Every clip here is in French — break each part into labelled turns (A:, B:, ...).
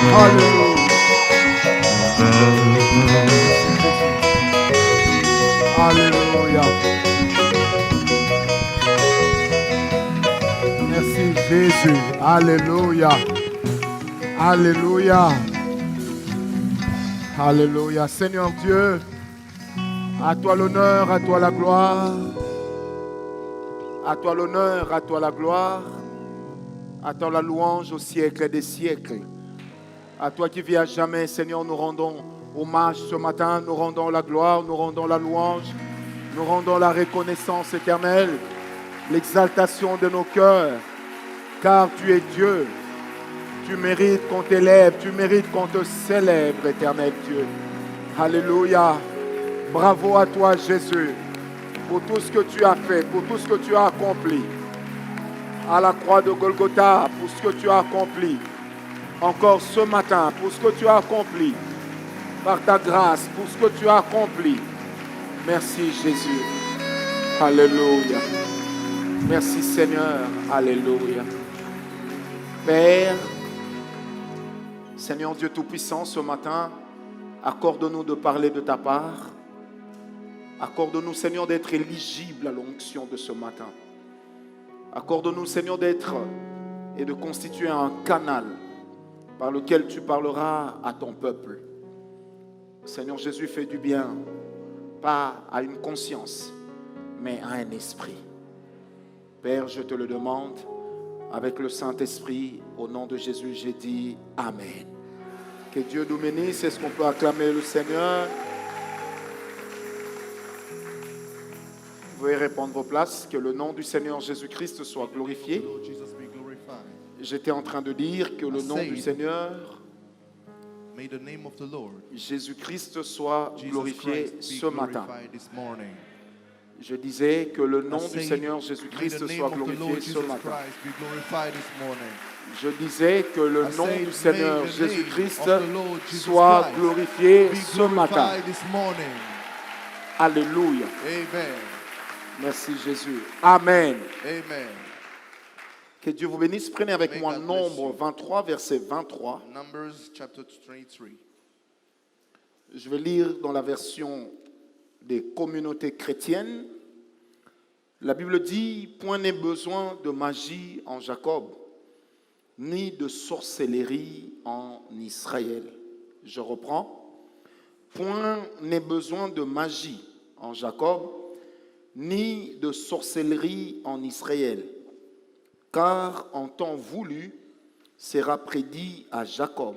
A: Alléluia. Alléluia. Merci Jésus. Alléluia. Alléluia. Alléluia. Seigneur Dieu, à toi l'honneur, à toi la gloire. À toi l'honneur, à toi la gloire. À toi la louange au siècle des siècles. À toi qui vis à jamais, Seigneur, nous rendons hommage ce matin, nous rendons la gloire, nous rendons la louange, nous rendons la reconnaissance éternelle, l'exaltation de nos cœurs, car tu es Dieu. Tu mérites qu'on t'élève, tu mérites qu'on te célèbre, éternel Dieu. Alléluia. Bravo à toi, Jésus, pour tout ce que tu as fait, pour tout ce que tu as accompli. À la croix de Golgotha, pour ce que tu as accompli. Encore ce matin, pour ce que tu as accompli. Par ta grâce, pour ce que tu as accompli. Merci, Jésus. Alléluia. Merci, Seigneur. Alléluia. Père, Seigneur Dieu Tout-Puissant, ce matin, accorde-nous de parler de ta part. Accorde-nous, Seigneur, d'être éligible à l'onction de ce matin. Accorde-nous, Seigneur, d'être et de constituer un canal par lequel tu parleras à ton peuple. Seigneur Jésus, fais du bien, pas à une conscience, mais à un esprit. Père, je te le demande, avec le Saint-Esprit, au nom de Jésus, j'ai dit Amen. Que Dieu nous bénisse. Est-ce qu'on peut acclamer le Seigneur? Vous pouvez répondre vos places. Que le nom du Seigneur Jésus-Christ soit glorifié. J'étais en train de dire que le nom du Seigneur Jésus-Christ soit glorifié ce matin. Je disais que le nom du Seigneur Jésus-Christ soit glorifié ce matin. Je disais que le nom du Seigneur Jésus-Christ soit glorifié ce matin. Alléluia. Merci Jésus. Amen.
B: Amen.
A: Que Dieu vous bénisse. Prenez avec moi Nombre 23, verset 23.
B: Numbers chapter 23.
A: Je vais lire dans la version des communautés chrétiennes. La Bible dit, point n'est besoin de magie en Jacob, ni de sorcellerie en Israël. Je reprends. Point n'est besoin de magie en Jacob, ni de sorcellerie en Israël. Car en temps voulu sera prédit à Jacob,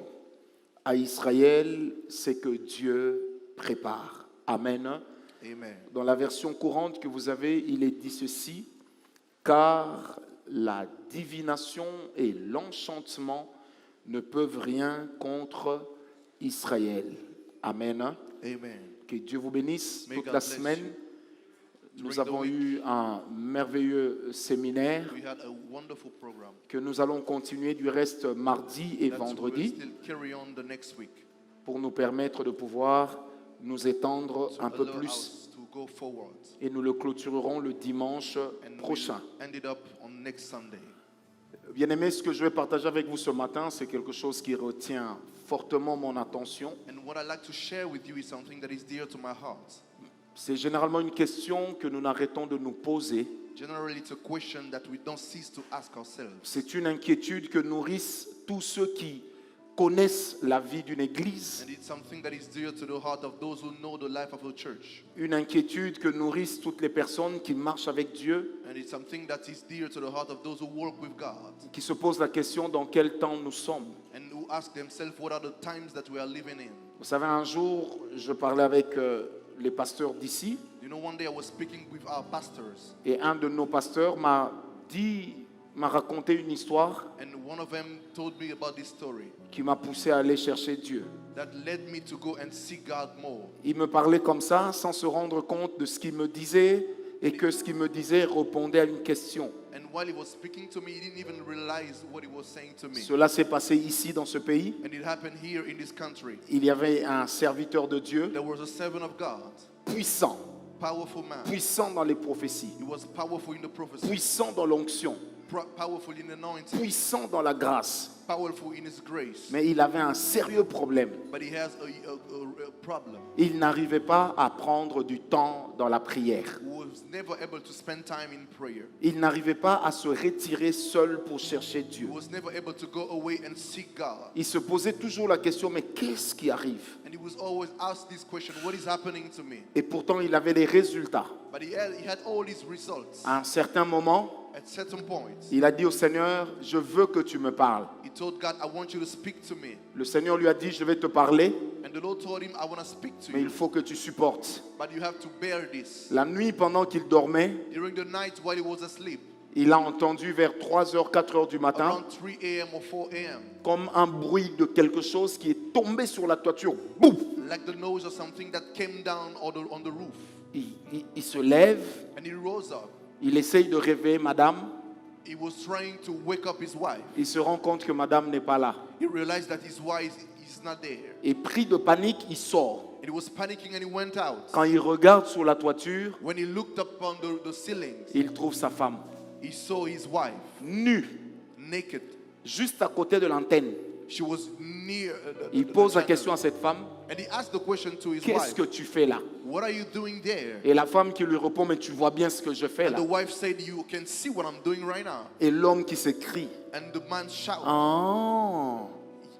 A: à Israël, c'est que Dieu prépare. Amen.
B: Amen.
A: Dans la version courante que vous avez, il est dit ceci, car la divination et l'enchantement ne peuvent rien contre Israël. Amen.
B: Amen.
A: Que Dieu vous bénisse.
B: May
A: Toute
B: God
A: la
B: bless
A: semaine,
B: you.
A: nous
B: During
A: avons
B: the week,
A: eu un merveilleux séminaire
B: we had a wonderful program
A: que nous allons continuer du reste mardi et
B: that we will
A: vendredi
B: still carry on the next week
A: pour nous permettre de pouvoir nous étendre
B: to
A: un peu
B: allow
A: plus
B: us to go forward.
A: et nous le clôturerons le dimanche
B: And
A: prochain.
B: we'll end it up on next Sunday.
A: Bien-aimés, ce que je vais partager avec vous ce matin, c'est quelque chose qui retient fortement mon attention.
B: And what I'd like to share with you is something that is dear to my heart.
A: C'est généralement une question que nous n'arrêtons de nous poser.
B: Generally, it's a question that we don't cease to ask ourselves.
A: C'est une inquiétude que nourrissent tous ceux qui connaissent la vie d'une église.
B: And it's something that is dear to the heart of those who know the life of a church.
A: Une inquiétude que nourrissent toutes les personnes qui marchent avec Dieu,
B: And it's something that is dear to the heart of those who work with God
A: qui se posent la question dans quel temps nous sommes.
B: and who ask themselves what are the times that we are living in.
A: Vous savez, un jour, je parlais avec les pasteurs d'ici
B: You know, one day I was speaking with our pastors,
A: et un de nos pasteurs m'a raconté une histoire
B: and one of them told me about this story
A: qui m'a poussé à aller chercher Dieu.
B: that led me to go and seek God more.
A: Il me parlait comme ça, sans se rendre compte de ce qu'il me disait, et que ce qu'il me disait répondait à une question.
B: And while he was speaking to me, he didn't even realize what he was saying to me.
A: Cela s'est passé ici, dans ce pays.
B: And it happened here in this country.
A: Il y avait un serviteur de Dieu,
B: There was a servant of God,
A: puissant,
B: powerful man.
A: puissant dans les prophéties,
B: He was powerful in the prophecy,
A: puissant dans l'onction,
B: powerful in anointing,
A: puissant dans la grâce.
B: powerful in His grace.
A: Mais il avait un sérieux problème.
B: But he has a problem.
A: Il n'arrivait pas à prendre du temps dans la prière.
B: He was never able to spend time in prayer.
A: Il n'arrivait pas à se retirer seul pour chercher
B: He
A: Dieu.
B: was never able to go away and seek God.
A: Il se posait toujours la question, mais qu'est-ce qui arrive?
B: And he was always asked this question, what is happening to me?
A: Et pourtant, il avait les résultats.
B: But he had all these results.
A: À un certain moment,
B: At certain points,
A: il a dit au Seigneur, je veux que tu me parles.
B: he told God, I want you to speak to me.
A: Le Seigneur lui a dit, je vais te parler,
B: And the Lord told him, I want to speak to
A: mais il
B: you,
A: faut que tu supportes.
B: but you have to bear this.
A: La nuit, pendant qu'il dormait,
B: During the night while he was asleep,
A: il a entendu vers 3h, 4h du matin,
B: around 3 a.m. or 4 a.m.,
A: comme un bruit de quelque chose qui est tombé sur la toiture. Boum!
B: like the noise of something that came down on the roof.
A: Il se lève,
B: And he rose up.
A: il essaye de réveiller madame,
B: He was trying to wake up his wife.
A: il se rend compte que madame n'est pas là.
B: He realized that his wife is not there.
A: Et pris de panique, il sort.
B: And he was panicking and he went out.
A: Quand il regarde sur la toiture,
B: When he looked up on the ceilings,
A: il trouve sa femme,
B: he saw his wife
A: nue,
B: naked.
A: juste à côté de l'antenne.
B: She was near
A: Il
B: the
A: pose la
B: channel.
A: question à cette femme,
B: And he asked the question to his
A: qu'est-ce
B: wife,
A: que tu fais là?
B: what are you doing there?
A: Et la femme qui lui répond, mais tu vois bien ce que je fais
B: And
A: là.
B: the wife said, you can see what I'm doing right now.
A: Et l'homme qui s'écrie,
B: And the man shouted,
A: ah,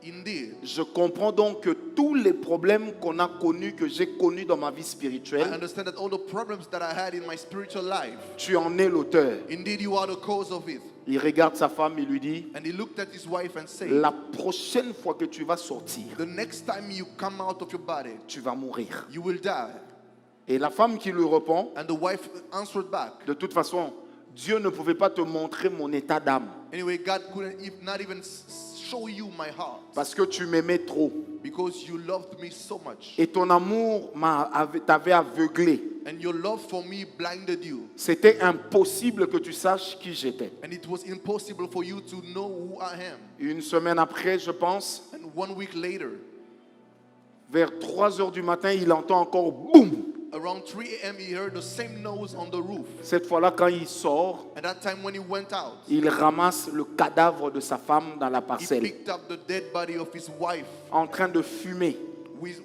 B: indeed.
A: je comprends donc que tous les problèmes qu'on a connus, que j'ai connus dans ma vie
B: I
A: spirituelle,
B: understand that all the problems that I had in my spiritual life,
A: tu en es l'auteur.
B: indeed you are the cause of it.
A: Il regarde sa femme, il lui dit,
B: And he looked at his wife and said,
A: la prochaine fois que tu vas sortir,
B: the next time you come out of your body,
A: tu vas mourir.
B: you will die.
A: Et la femme qui lui répond,
B: And the wife answered back,
A: de toute façon, Dieu ne pouvait pas te montrer mon état d'âme
B: anyway, God couldn't not even show you my heart
A: parce que tu m'aimais trop.
B: because you loved me so much.
A: Et ton amour t'avait aveuglé.
B: And your love for me blinded you.
A: C'était impossible que tu saches qui j'étais.
B: And it was impossible for you to know who I am.
A: Une semaine après, je pense,
B: And 1 week later,
A: vers 3h du matin, il entend encore boum.
B: around 3 a.m., he heard the same noise on the roof.
A: Cette fois-là, quand il sort,
B: At that time when he went out,
A: il ramasse le cadavre de sa femme dans la
B: he
A: parcelle,
B: picked up the dead body of his wife
A: en train de fumer,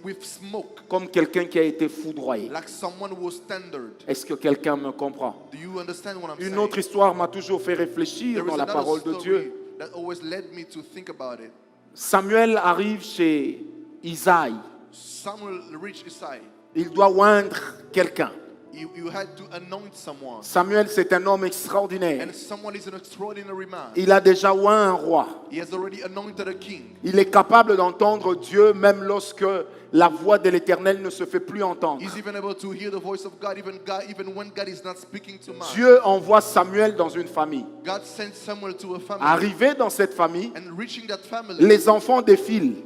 B: with smoke,
A: comme quelqu'un qui a été foudroyé.
B: like someone who was standard.
A: Est-ce que quelqu'un me comprend?
B: Do you understand what I'm
A: Une
B: saying?
A: autre histoire m'a toujours fait réfléchir
B: There is
A: dans la
B: another
A: parole de
B: story
A: Dieu.
B: that always led me to think about it.
A: Samuel arrive chez Isaïe.
B: Samuel reached his side.
A: Il doit oindre quelqu'un.
B: You had to anoint someone.
A: Samuel, c'est un homme extraordinaire.
B: And someone is an extraordinary man.
A: Il a déjà oint un roi.
B: He has already anointed a king.
A: Il est capable d'entendre Dieu même lorsque la voix de l'Éternel ne se fait plus entendre.
B: He's even able to hear the voice of God even when God is not speaking to man.
A: Dieu envoie Samuel dans une famille.
B: God sent Samuel to a family.
A: Arrivé dans cette famille,
B: And reaching that family,
A: les enfants défilent.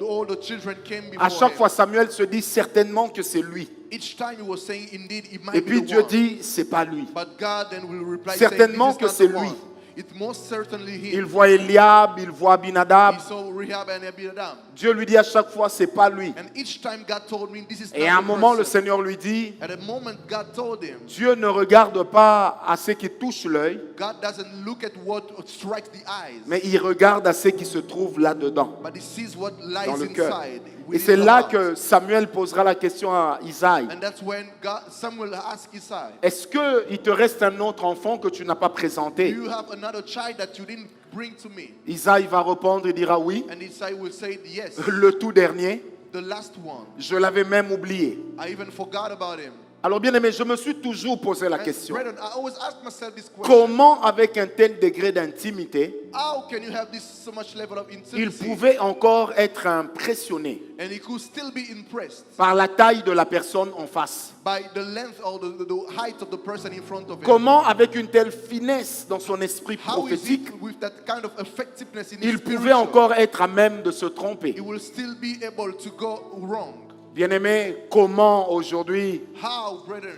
B: all the children came before
A: À chaque
B: him.
A: fois, Samuel se dit certainement que c'est lui.
B: Each time he was saying, indeed, it might
A: Et
B: be
A: puis
B: the
A: Dieu
B: one.
A: dit, c'est pas lui.
B: But God then will reply,
A: Certainement
B: saying,
A: que
B: this is
A: c'est
B: not the
A: lui.
B: one. It's most certainly
A: Il
B: him.
A: voit Eliab, il voit Abinadab.
B: He saw Rahab and Abinadab.
A: Dieu lui dit à chaque fois, c'est pas lui.
B: And each time God told me, this is
A: Et
B: not
A: à un
B: the
A: moment, le
B: person.
A: Seigneur lui dit,
B: At a moment, God told him,
A: Dieu ne regarde pas à ce qui touche l'œil,
B: God doesn't look at what strikes the eyes,
A: mais il regarde à ce qui se trouve là-dedans,
B: but he sees what
A: dans
B: lies
A: le cœur.
B: inside.
A: Et
B: within
A: c'est
B: the
A: là
B: heart.
A: que Samuel posera la question à Isaïe.
B: And that's when Samuel asked Isaiah,
A: Est-ce qu'il te reste un autre enfant que tu n'as pas
B: do
A: présenté?
B: you have another child that you didn't bring to me?
A: Isaïe va répondre et dira oui.
B: And Isaiah will say, yes,
A: Le tout dernier,
B: the last one.
A: je l'avais même oublié.
B: I even forgot about him.
A: Alors bien aimé, je me suis toujours posé la
B: And
A: question.
B: brethren, I always ask myself this question.
A: Comment, avec un tel degré d'intimité,
B: How can you have this so much level of
A: il
B: intimacy?
A: pouvait encore être impressionné
B: And he could still be impressed
A: par la taille de la personne en face?
B: by the length or the height of the person in front of him.
A: Comment, avec une telle finesse dans son esprit
B: How is
A: prophétique,
B: it with that kind of effectiveness in his
A: il pouvait
B: spiritual?
A: encore être à même de se tromper?
B: He will still be able to go wrong.
A: Bien-aimé, comment aujourd'hui,
B: How, brethren?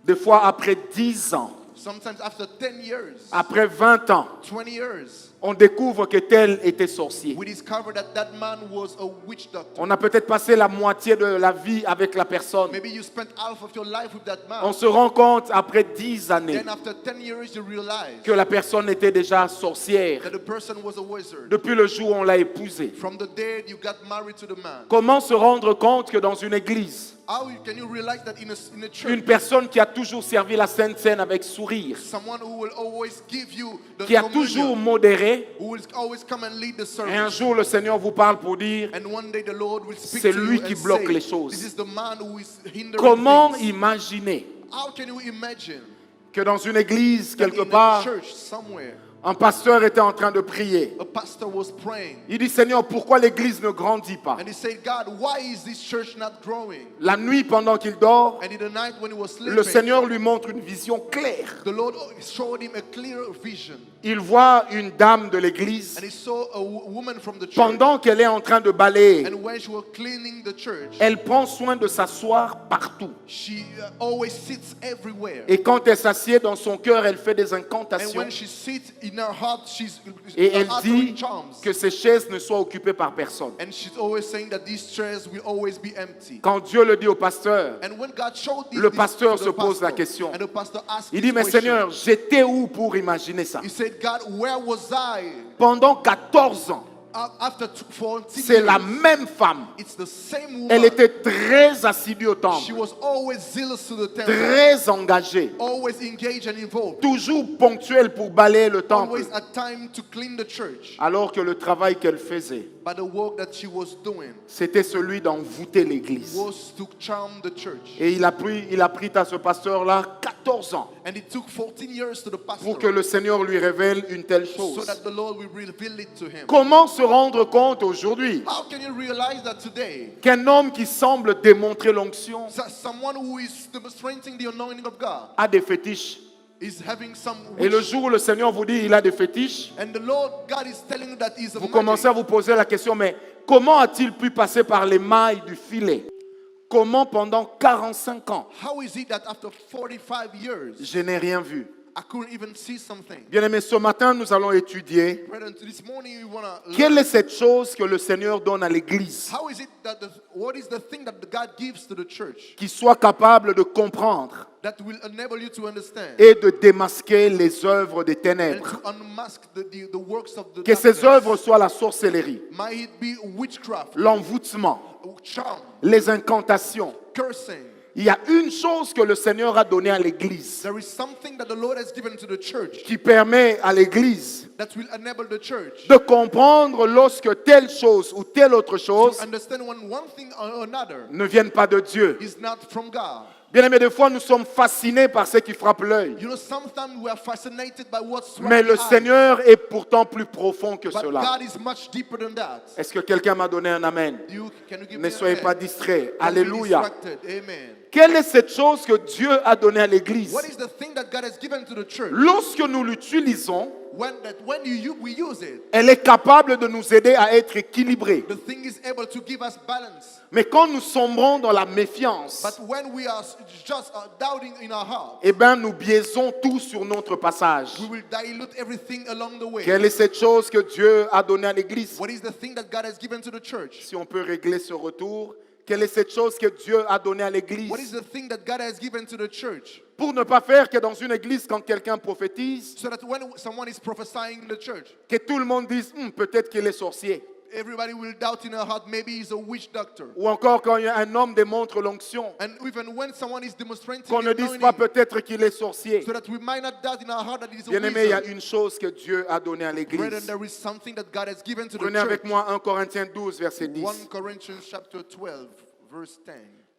A: des fois après 10 ans,
B: Sometimes after 10 years,
A: après 20 ans,
B: 20 years,
A: on découvre que tel était sorcier.
B: we discover that that man was a witch doctor.
A: On a peut-être passé la moitié de la vie avec la personne.
B: Maybe you spent half of your life with that
A: On
B: man.
A: se rend compte après 10 années
B: Then after 10 years you realize
A: que la personne était déjà sorcière
B: that the person was a wizard.
A: depuis le jour où on l'a épousée.
B: From the day you got married to the man.
A: Comment se rendre compte que dans une église,
B: Can you realize that in a church,
A: une personne qui a toujours servi la Sainte Seine avec sourire,
B: someone who will always give you the
A: qui a
B: communion,
A: toujours modéré,
B: who will always come and lead the service.
A: et un jour le Seigneur vous parle pour dire,
B: And one day the Lord will speak
A: c'est
B: to
A: lui
B: you
A: qui
B: and
A: bloque
B: say,
A: les choses.
B: this is the man who is hindering
A: comment
B: things.
A: imaginer
B: How can you imagine
A: que dans une église,
B: that
A: quelque
B: in a
A: part,
B: church somewhere,
A: un pasteur était en train de prier.
B: a pastor was praying
A: Il dit, Seigneur, pourquoi l'église ne grandit pas?
B: and he said, God, why is this church not growing?
A: La nuit, pendant qu'il dort,
B: And in the night when he was sleeping,
A: le Seigneur lui montre une vision claire.
B: the Lord showed him a clear vision.
A: Il voit une dame de l'église
B: And he saw a woman from the church.
A: pendant qu'elle est en train de balayer.
B: And when she was cleaning the church,
A: Elle prend soin de s'asseoir partout.
B: she always sits everywhere.
A: Et quand elle s'assied dans son cœur, elle fait des
B: And
A: incantations.
B: when she sits in her heart, she's
A: Et elle
B: uttering
A: dit
B: charms.
A: que ces chaises ne soient occupées par personne.
B: And she's always saying that these chairs will always be empty.
A: Quand Dieu le dit au pasteur,
B: And when God showed this,
A: le
B: this
A: pasteur
B: to the
A: se pose la
B: pastor,
A: question.
B: and the pastor asked
A: il
B: this
A: dit, mais
B: question,
A: Seigneur, j'étais où pour imaginer ça?
B: he said, God, where was I?
A: Pendant 14 ans,
B: After 14
A: c'est la
B: years,
A: même femme.
B: it's the same woman.
A: Elle était très assidue au
B: She
A: temple,
B: was always zealous to the temple,
A: très engagée,
B: always engaged and involved,
A: toujours ponctuelle pour balayer le temple,
B: always a time to clean the church.
A: alors que le travail qu'elle faisait,
B: But the work that she was doing
A: c'était celui d'envoûter l'église.
B: was to charm the church.
A: Et il a pris à ce pasteur-là 14 ans
B: And it took 14 years to the pastor
A: pour que le Seigneur lui révèle une telle
B: so
A: chose.
B: that the Lord will reveal it to him.
A: Comment se rendre compte aujourd'hui
B: How can you realize that today?
A: qu'un homme qui semble démontrer l'onction
B: Someone who is demonstrating the anointing of God
A: a des fétiches?
B: is having some
A: Et le
B: witch.
A: jour où le Seigneur vous dit il a des fétiches,
B: And the Lord God is telling you that he's a
A: vous commencez à
B: magic.
A: vous poser la question, mais comment a-t-il pu passer par les mailles du filet? Comment pendant 45 ans,
B: How is it that after 45 years
A: je n'ai rien vu?
B: I couldn't even see something?
A: Bien-aimés, ce matin, nous allons étudier
B: Brethren, this morning we wanna
A: quelle
B: learn
A: est cette chose que le Seigneur donne à l'Église
B: how is it that what is the thing that God gives to the church
A: qui soit capable de comprendre
B: that will enable you to understand
A: et de démasquer les œuvres des
B: and
A: ténèbres.
B: to unmask the works of the
A: Que ces
B: darkness.
A: œuvres soient la sorcellerie,
B: Might it be witchcraft,
A: l'envoûtement,
B: charm,
A: les incantations.
B: cursing.
A: Il y a une chose que le Seigneur a donnée à l'Église
B: There is something that the Lord has given to the church
A: qui permet à l'Église
B: that will enable the church
A: de comprendre lorsque telle chose ou telle autre chose
B: to understand when one thing or another
A: ne viennent pas de Dieu.
B: is not from God.
A: Bien-aimés, des fois nous sommes fascinés par ce qui frappe l'œil.
B: You know, sometimes we are fascinated by what's
A: Mais
B: right
A: le
B: in the eye,
A: Seigneur est pourtant plus profond que
B: but
A: cela.
B: God is much deeper than that.
A: Est-ce que quelqu'un m'a donné un amen?
B: Can you give
A: Ne
B: me
A: soyez
B: a
A: pas
B: hand?
A: distraits.
B: Don't be
A: Alléluia.
B: distracted. Amen.
A: Quelle est cette chose que Dieu a donnée à l'Église?
B: What is the thing that God has given to the church?
A: Lorsque nous l'utilisons,
B: When we use it,
A: elle est capable de nous aider à être équilibrés.
B: the thing is able to give us balance.
A: Mais quand nous sombrons dans la méfiance,
B: But when we are just doubting in our heart,
A: eh bien, nous biaisons tout sur notre passage.
B: we will dilute everything along the way.
A: Quelle est cette chose que Dieu a donnée à l'Église?
B: What is the thing that God has given to the church?
A: Si on peut régler ce retour, quelle est cette chose que Dieu a donnée à
B: What is
A: l'Église?
B: the thing that God has given to the church?
A: Pour ne pas faire que dans une église, quand quelqu'un prophétise,
B: So that when someone is prophesying in the church,
A: que tout le monde dise, peut-être qu'il est sorcier.
B: everybody will doubt in their heart, maybe he's a witch doctor.
A: Ou encore quand un homme démontre l'onction,
B: And even when someone is demonstrating
A: qu'on ne
B: the
A: dise pas
B: anointing,
A: peut-être qu'il est sorcier.
B: so that we might not doubt in our heart that he's a
A: Bien-aimé, il y a
B: wizard.
A: une chose que Dieu a donnée à
B: Brethren,
A: l'église.
B: there is something that God has given to the
A: Prenez avec
B: church.
A: moi 1 Corinthiens 12, verset 10.
B: 1 Corinthians chapter 12, verse 10.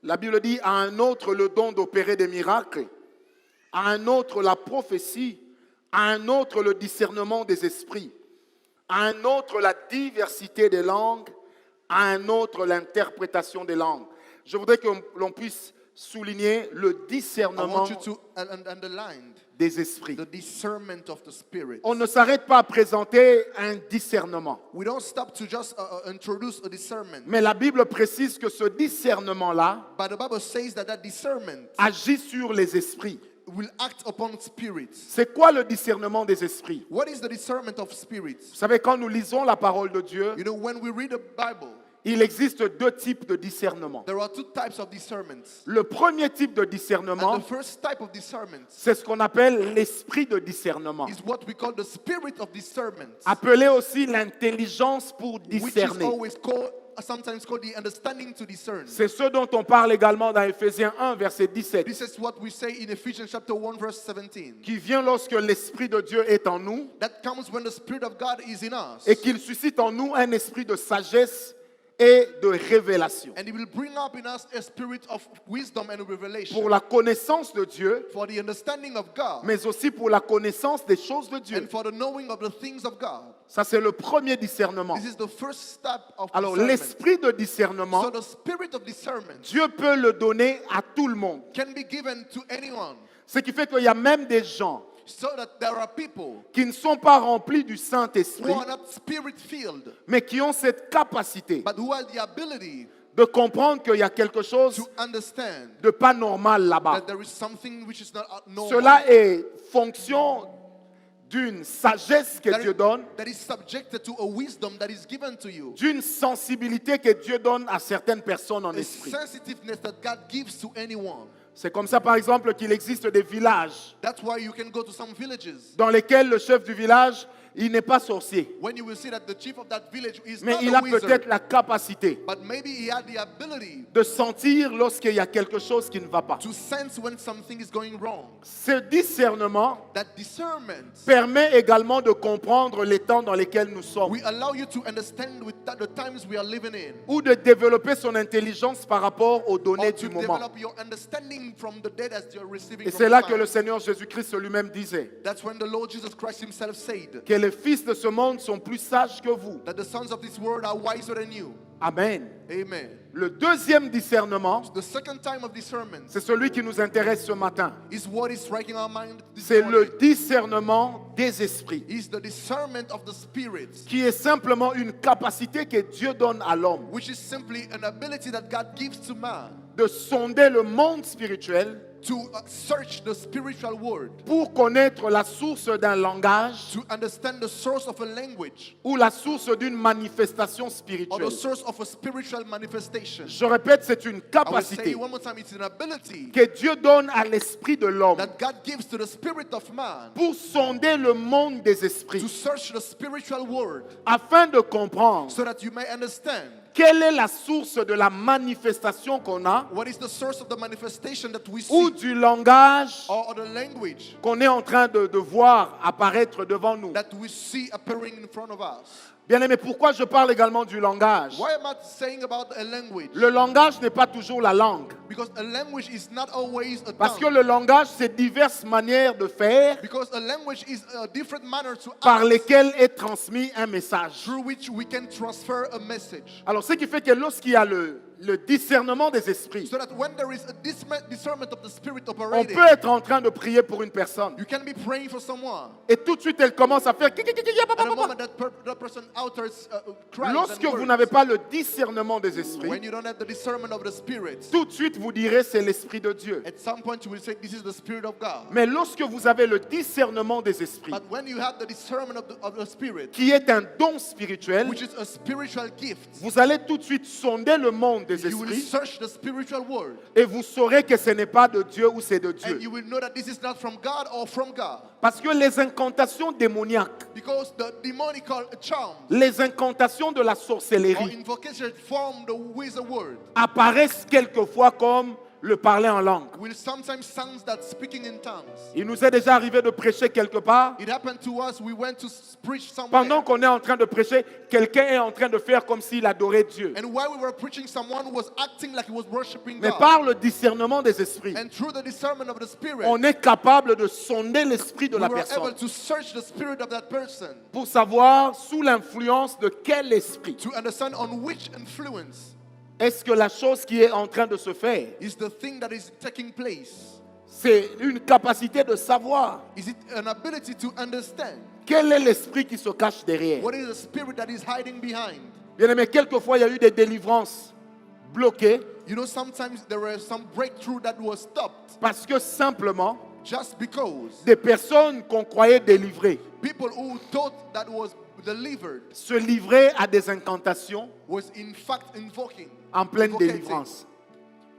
A: La Bible dit, à un autre le don d'opérer des miracles, à un autre la prophétie, à un autre le discernement des esprits, à un autre la diversité des langues, à un autre l'interprétation des langues. Je voudrais que l'on puisse souligner le
B: I
A: discernement
B: want you to underline
A: des esprits.
B: the discernment of the Spirit.
A: On ne s'arrête pas à présenter un discernement.
B: We don't stop to just introduce a discernment.
A: Mais la Bible précise que ce discernement-là
B: But the Bible says that that discernment
A: agit sur les esprits.
B: will act upon spirits.
A: C'est quoi le discernement des esprits?
B: What is the discernment of
A: Vous
B: spirits?
A: savez, quand nous lisons la parole de Dieu,
B: You know, when we read the Bible,
A: il existe deux types de discernement.
B: there are two types of discernments.
A: Le premier type de
B: And
A: discernement,
B: the first type of discernment
A: c'est ce qu'on appelle l'esprit de discernement,
B: is what we call the spirit of discernment,
A: appelé aussi l'intelligence pour
B: which is
A: discerner.
B: always called, sometimes called the understanding to discern.
A: C'est ce dont on parle également dans Éphésiens 1, verset 17,
B: This is what we say in Ephesians chapter 1, verse 17.
A: qui vient lorsque l'Esprit de Dieu est en nous
B: That comes when the Spirit of God is in us.
A: et qu'il suscite en nous un esprit de sagesse et de révélation
B: And it will bring up in us a spirit of wisdom and revelation
A: pour la connaissance de Dieu,
B: for the understanding of God
A: mais aussi pour la connaissance des choses de Dieu.
B: and for the knowing of the things of God.
A: Ça, c'est le premier discernement.
B: This is the first step of
A: Alors,
B: discernment.
A: l'esprit de discernement,
B: So the spirit of discernment
A: Dieu peut le donner à tout le monde.
B: can be given to anyone,
A: Ce qui fait qu'il y a même des gens
B: so that there are people
A: qui ne sont pas remplis du
B: who
A: Saint-Esprit,
B: are not spirit-filled,
A: mais qui ont cette capacité
B: but who have the ability
A: de comprendre qu'il y a quelque chose
B: to understand
A: de pas normal là-bas.
B: that there is something which is not normal.
A: Cela est fonction d'une sagesse que
B: that
A: Dieu donne,
B: that is subjected to a wisdom that is given to you.
A: d'une sensibilité que Dieu donne à certaines personnes en
B: A
A: esprit.
B: sensitiveness that God gives to anyone.
A: C'est comme ça, par exemple, qu'il existe des villages
B: That's why you can go to some villages
A: dans lesquels le chef du village, il n'est pas sorcier,
B: when you will see that the chief of that village is
A: mais
B: not
A: il
B: a
A: a
B: wizard,
A: peut-être la capacité
B: but maybe he had the ability
A: de sentir lorsqu'il y a quelque chose qui ne va pas.
B: to sense when something is going wrong.
A: Ce discernement
B: That discernment
A: permet également de comprendre les temps dans lesquels nous sommes
B: will allow you to understand with the times we are living in,
A: ou de développer son intelligence par rapport aux données
B: or
A: du
B: to
A: moment.
B: develop your understanding from the data that you're receiving
A: Et
B: from
A: c'est
B: the
A: là que
B: time.
A: le Seigneur Jésus-Christ lui-même disait
B: That's when the Lord Jesus Christ himself said
A: que les fils de ce monde sont plus sages que vous.
B: that the sons of this world are wiser than you.
A: Amen.
B: Amen.
A: Le deuxième discernement,
B: The second time of discernment
A: c'est celui qui nous intéresse ce matin.
B: is what is striking our mind this
A: C'est
B: morning.
A: le discernement des esprits,
B: Is the discernment of the spirits,
A: qui est simplement une capacité que Dieu donne à l'homme
B: which is simply an ability that God gives to man
A: de sonder le monde spirituel
B: to search the spiritual world,
A: pour connaître la source d'un langage
B: to understand the source of a language
A: ou la source d'une manifestation
B: or
A: spirituelle.
B: the source of a spiritual manifestation.
A: Je répète, c'est une
B: I will say
A: capacité
B: it one more time, it's an ability
A: que Dieu donne à l'esprit de l'homme
B: that God gives to the spirit of man
A: pour sonder le monde des
B: to
A: esprits
B: search the spiritual world
A: afin de comprendre
B: so that you may understand
A: quelle est la source de la manifestation qu'on a
B: what is the source of the manifestation that we
A: ou
B: see
A: du langage
B: or the language
A: qu'on est en train de voir apparaître devant nous.
B: that we see appearing in front of us.
A: Bien-aimé, pourquoi je parle également du langage?
B: Why am I saying about a language?
A: Le langage n'est pas toujours la langue.
B: Because a language is not always a
A: Parce que
B: tongue.
A: le langage, c'est diverses manières de faire
B: Because a language is a different manner to
A: par
B: act
A: lesquelles est transmis un message.
B: through which we can transfer a message.
A: Alors, ce qui fait que lorsqu'il y a le discernement des esprits,
B: So that when there is a discernment of the spirit
A: on
B: operating,
A: peut être en train de prier pour une personne.
B: you can be praying for someone.
A: Et tout de suite, elle commence à faire...
B: At the moment that person utters cries
A: Lorsque
B: and
A: vous
B: words,
A: n'avez pas le discernement des esprits,
B: when you don't have the discernment of the spirit,
A: tout de suite vous direz c'est l'Esprit de Dieu.
B: at some point you will say this is the spirit of God.
A: Mais lorsque vous avez le discernement des esprits,
B: But when you have the discernment of the spirit,
A: qui est un don spirituel,
B: which is a spiritual gift,
A: vous allez tout de suite sonder le monde des
B: you will
A: esprits
B: search the spiritual world
A: et vous saurez que ce n'est pas de Dieu ou c'est de Dieu.
B: and you will know that this is not from God or from God.
A: Parce que les incantations démoniaques,
B: Because the demonical charm
A: les incantations de la
B: or
A: sorcellerie
B: invocation from the wizard word
A: apparaissent quelquefois comme le parler en langue.
B: will sometimes sound that speaking in tongues.
A: Il nous est déjà arrivé de prêcher quelque part.
B: It happened to us. We went to preach somewhere.
A: Pendant qu'on est en train de prêcher, quelqu'un est en train de faire comme s'il adorait Dieu.
B: And while we were preaching, someone was acting like he was worshiping
A: Mais
B: God.
A: par le discernement des esprits,
B: And through the discernment of the Spirit,
A: on est capable de sonder l'esprit de
B: we
A: la
B: were able
A: personne
B: to search the spirit of that person
A: pour savoir sous l'influence de quel esprit
B: to understand on which influence
A: est-ce que la chose qui est en train de se faire.
B: is the thing that is taking place.
A: C'est une capacité de savoir
B: Is it an ability to understand
A: quel est l'esprit qui se cache derrière.
B: what is the spirit that is hiding behind?
A: Bien aimé, quelquefois il y a eu des délivrances bloquées
B: You know, sometimes there were some breakthrough that was stopped
A: parce que simplement
B: just because
A: Des personnes qu'on croyait délivrées
B: people who thought that was delivered
A: se livraient à des incantations
B: was in fact invoking
A: en pleine
B: invocating
A: délivrance.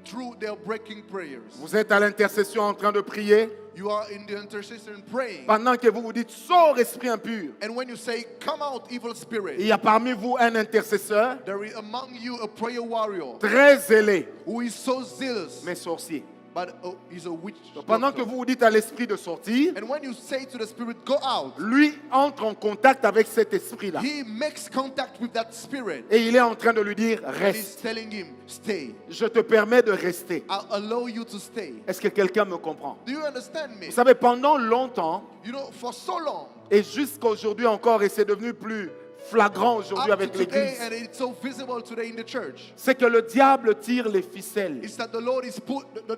B: through their breaking prayers.
A: Vous êtes à l'intercession en train de prier
B: You are in the intercession praying,
A: pendant que vous vous dites sors esprit impur.
B: and when you say, "Come out, evil
A: Il
B: spirit,"
A: y a parmi vous un intercesseur
B: there is among you a prayer warrior
A: très zélé,
B: who is so zealous,
A: mais sorcier.
B: but is a witch.
A: Pendant que
B: doctor.
A: vous vous dites à l'esprit de sortir,
B: And when you say to the spirit, "Go out,"
A: lui entre en contact avec cet esprit-là.
B: he makes contact with that spirit.
A: Et il est en train de lui dire,
B: And he's
A: reste.
B: telling him, "Stay.
A: Je te permets de rester.
B: I'll allow you to stay."
A: Est-ce que quelqu'un me comprend?
B: Do you understand me?
A: Vous savez, pendant longtemps,
B: You know, for so long,
A: et jusqu'à aujourd'hui encore, et c'est devenu plus flagrant aujourd'hui
B: up to
A: avec
B: today,
A: l'Église,
B: and it's so visible today in the church,
A: c'est que le diable tire les ficelles,
B: is that the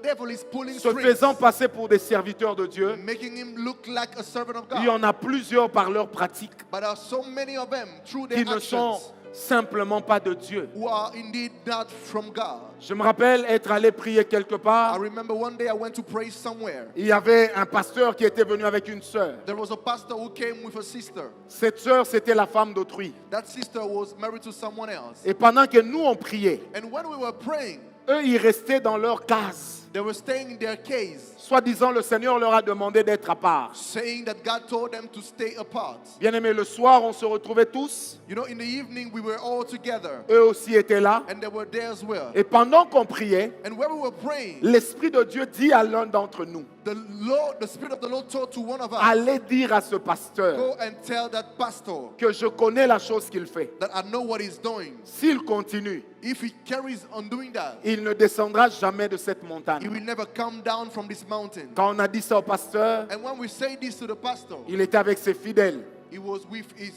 B: devil is pulling
A: se
B: strings,
A: faisant passer pour des serviteurs de Dieu.
B: making him look like a servant of
A: Il y
B: God.
A: en a plusieurs par leur pratique
B: But there are so many of them through
A: qui
B: their
A: ne sont
B: actions
A: simplement pas de Dieu.
B: who are indeed not from God.
A: Je me rappelle être allé prier quelque
B: I
A: part.
B: remember one day I went to pray somewhere.
A: Il y avait un pasteur qui était venu avec une sœur.
B: There was a pastor who came with a sister.
A: Cette sœur, c'était la femme d'autrui.
B: That sister was married to someone else.
A: Et pendant que nous, on priait,
B: And when we were praying,
A: eux, ils restaient dans leur case.
B: they were staying in their case,
A: Soi-disant, le Seigneur leur a demandé d'être à part.
B: saying that God told them to stay apart.
A: Bien aimé, le soir, on se retrouvait tous.
B: You know, in the evening we were all together,
A: Eux aussi étaient là.
B: and they were there as well.
A: Et pendant qu'on priait,
B: And when we were praying,
A: l'Esprit de Dieu dit à l'un d'entre nous,
B: the Spirit of the Lord told to one of us,
A: allez dire à ce pasteur
B: "Go and tell that pastor
A: que je connais la chose qu'il fait.
B: that I know what he's doing.
A: S'il continue,
B: If he carries on doing that,
A: il ne descendra jamais de cette
B: he
A: montagne.
B: will never come down from this mountain."
A: Quand on a dit ça au pasteur,
B: And when we say this to the pastor,
A: il était avec ses fidèles.
B: he was with his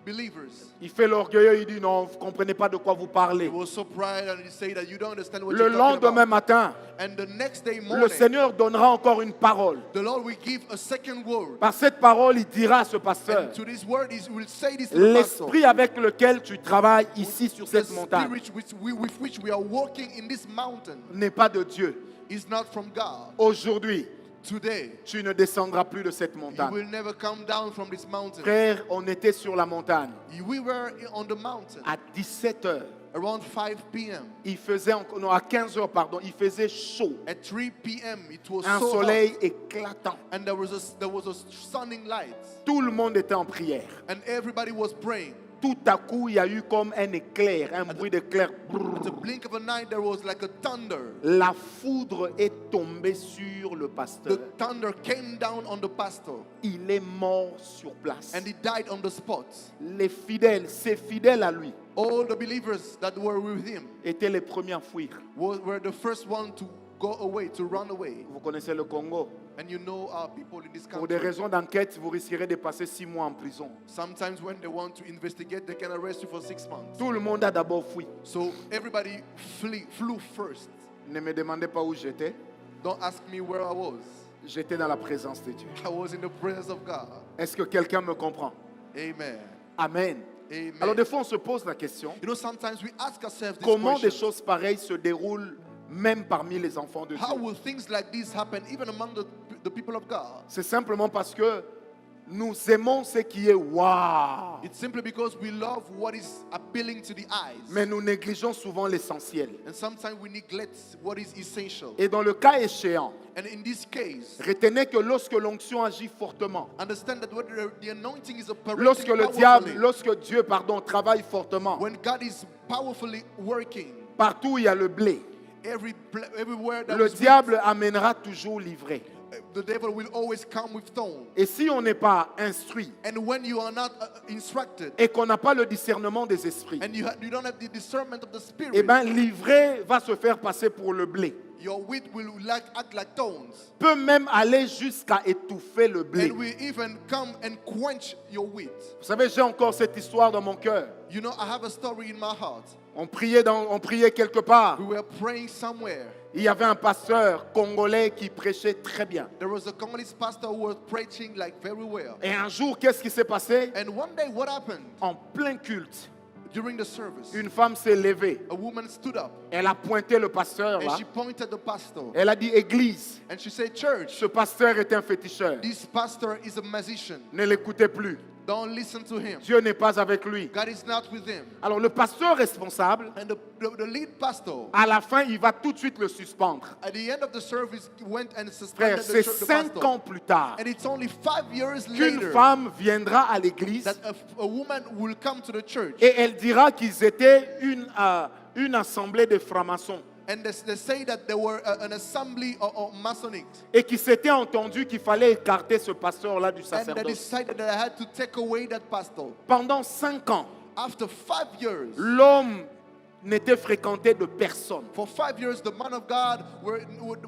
B: believers.
A: Il fait l'orgueilleux, il dit non, vous ne comprenez pas de quoi vous
B: He
A: parlez.
B: was so proud and he said that you don't understand what
A: Le
B: you're talking
A: lendemain
B: about.
A: matin,
B: And the next day
A: le
B: morning,
A: Seigneur donnera encore une parole.
B: the Lord will give a second word.
A: Par cette parole, il dira à ce pasteur,
B: And to this word, he will say this to the pastor.
A: l'esprit avec lequel tu travailles ici sur
B: The
A: cette montagne
B: spirit with which we are walking in this mountain
A: n'est pas de Dieu.
B: is not from God.
A: Aujourd'hui,
B: Today,
A: tu ne descendras plus de cette
B: you
A: montagne.
B: will never come down from this mountain.
A: Frère, on était sur la montagne
B: We were on the mountain
A: à 17 heures.
B: around 5 p.m.
A: Il faisait, non, à 15 heures, pardon, il faisait chaud.
B: At 3 p.m., it was
A: Un
B: so
A: soleil
B: hot,
A: éclatant.
B: and there was a stunning light,
A: Tout le monde était en prière.
B: and everybody was praying.
A: Tout à coup, il y a eu comme un éclair, un bruit d'éclair.
B: At the blink of an eye, there was like a thunder.
A: La foudre est tombée sur le
B: The
A: pasteur.
B: thunder came down on the pastor,
A: Il est mort sur place.
B: and he died on the spot.
A: Les fidèles, ses fidèles à lui,
B: All the believers that were with him
A: étaient les premiers à fuir.
B: were the first one to go away, to run away.
A: Vous connaissez le Congo.
B: And you know our people in this
A: Pour des
B: country,
A: raisons d'enquête, vous risquerez de passer 6 mois en prison.
B: sometimes when they want to investigate, they can arrest you for 6 months.
A: Tout le monde a d'abord fui.
B: So everybody flew first.
A: Ne me demandez pas où j'étais.
B: Don't ask me where I was.
A: J'étais dans la présence de Dieu.
B: I was in the presence of God.
A: Est-ce que quelqu'un me comprend?
B: Amen.
A: Amen.
B: Amen.
A: Alors des fois, on se pose la question,
B: You know, sometimes we ask ourselves this
A: comment des
B: question.
A: choses pareilles se déroulent même parmi les enfants de
B: How
A: Dieu?
B: will things like this happen even among the people of God?
A: C'est simplement parce que nous aimons ce qui est waouh,
B: It's simply because we love what is appealing to the eyes.
A: mais nous négligeons souvent l'essentiel.
B: And sometimes we neglect what is essential.
A: Et dans le cas échéant,
B: And in this case,
A: retenez que lorsque l'onction agit fortement,
B: understand that when the anointing is operating
A: lorsque le
B: powerfully,
A: diable, lorsque Dieu, travaille fortement,
B: when God is powerfully working,
A: partout où il y a le blé,
B: everywhere that
A: le
B: is
A: diable amènera toujours livré.
B: the devil will always come with thorns.
A: Et si on n'est pas instruit
B: And when you are not instructed,
A: et qu'on n'a pas le discernement des esprits,
B: and you don't have the discernment of the spirit,
A: eh bien l'ivré va se faire passer pour le blé.
B: your wheat will act like thorns.
A: Peut même aller jusqu'à étouffer le blé.
B: And will even come and quench your wheat.
A: Vous savez, j'ai encore cette histoire dans mon cœur.
B: You know, I have a story in my heart.
A: On priait quelque part.
B: We were praying somewhere.
A: Il y avait un pasteur congolais qui prêchait très bien.
B: There was a Congolese pastor who was preaching like very well.
A: Et un jour, qu'est-ce qui s'est passé?
B: And one day, what happened?
A: En plein culte,
B: During the service,
A: une femme s'est levée.
B: a woman stood up
A: Elle a pointé le pasteur
B: and
A: là.
B: she pointed the pastor
A: Elle a dit, Église,
B: and she said, "Church,
A: ce pasteur est un féticheur.
B: this pastor is a magician.
A: Ne l'écoutez plus.
B: Don't listen to him.
A: Dieu n'est pas avec lui.
B: God is not with him."
A: Alors le pasteur responsable,
B: And the lead pastor,
A: à la fin, il va tout de suite le suspendre.
B: at the end of the service, went and
A: Frère,
B: suspended
A: c'est
B: the
A: 5
B: pastor.
A: ans plus tard
B: And it's only 5 years
A: qu'une
B: later
A: femme viendra à l'église
B: that a woman will come to the church.
A: et elle dira qu'ils étaient une assemblée de francs-maçons
B: And they say that there were an assembly of Masonic.
A: et qui s'était entendu qu'il fallait écarter ce pasteur-là du
B: And they
A: sacerdoce.
B: decided that I had to take away that pastor.
A: Pendant 5 ans,
B: After 5 years,
A: l'homme n'était fréquenté de personne.
B: for 5 years, the man of God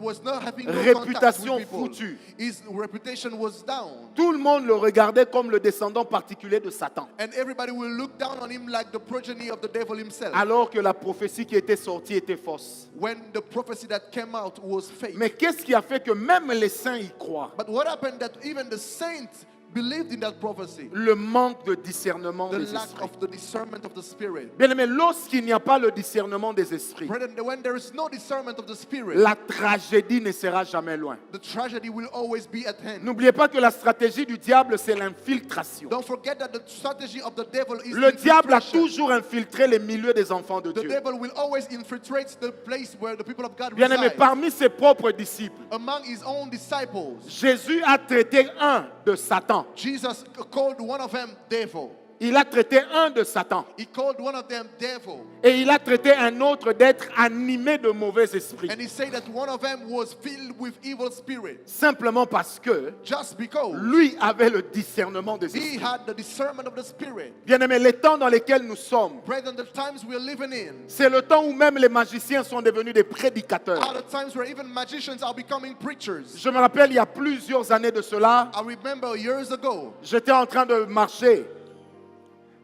B: was not having no
A: Réputation
B: contact with people.
A: foutue.
B: His reputation was down.
A: Tout le monde le regardait comme le descendant particulier de Satan.
B: And everybody will look down on him like the progeny of the devil himself.
A: Alors que la prophétie qui était sortie était fausse.
B: When the prophecy that came out was fake.
A: Mais qu'est-ce qui a fait que même les saints y croient?
B: But what happened that even the saints believed in that prophecy?
A: Le manque de discernement
B: The
A: des
B: lack
A: esprits.
B: of the discernment of the spirit.
A: Bien aimé, lorsqu'il n'y a pas le discernement des esprits,
B: Brethren, when there is no discernment of the spirit,
A: la tragédie ne sera jamais loin.
B: the tragedy will always be at hand.
A: N'oubliez pas que la stratégie du diable, c'est l'infiltration.
B: Don't forget that the strategy of the devil is
A: Le diable a
B: infiltration.
A: toujours infiltré les milieux des enfants de
B: The
A: Dieu.
B: devil will always infiltrate the place where the people of God
A: Bien aimé,
B: reside.
A: parmi ses propres disciples,
B: Among his own disciples,
A: Jésus a traité un de Satan.
B: Jesus called one of them devil.
A: Il a traité un de Satan.
B: He called one of them devil.
A: Et il a traité un autre d'être animé de mauvais esprits.
B: And he said that one of them was filled with evil spirit.
A: Simplement parce que
B: Just because
A: lui avait le discernement des
B: he
A: esprits.
B: had the discernment of the spirit.
A: Bien aimé, les temps dans lesquels nous sommes,
B: Brethren, the times we are living in
A: c'est le temps où même les magiciens sont devenus des prédicateurs.
B: are the times where even magicians are becoming preachers.
A: Je me rappelle, il y a plusieurs années de cela,
B: I remember years ago,
A: j'étais en train de marcher.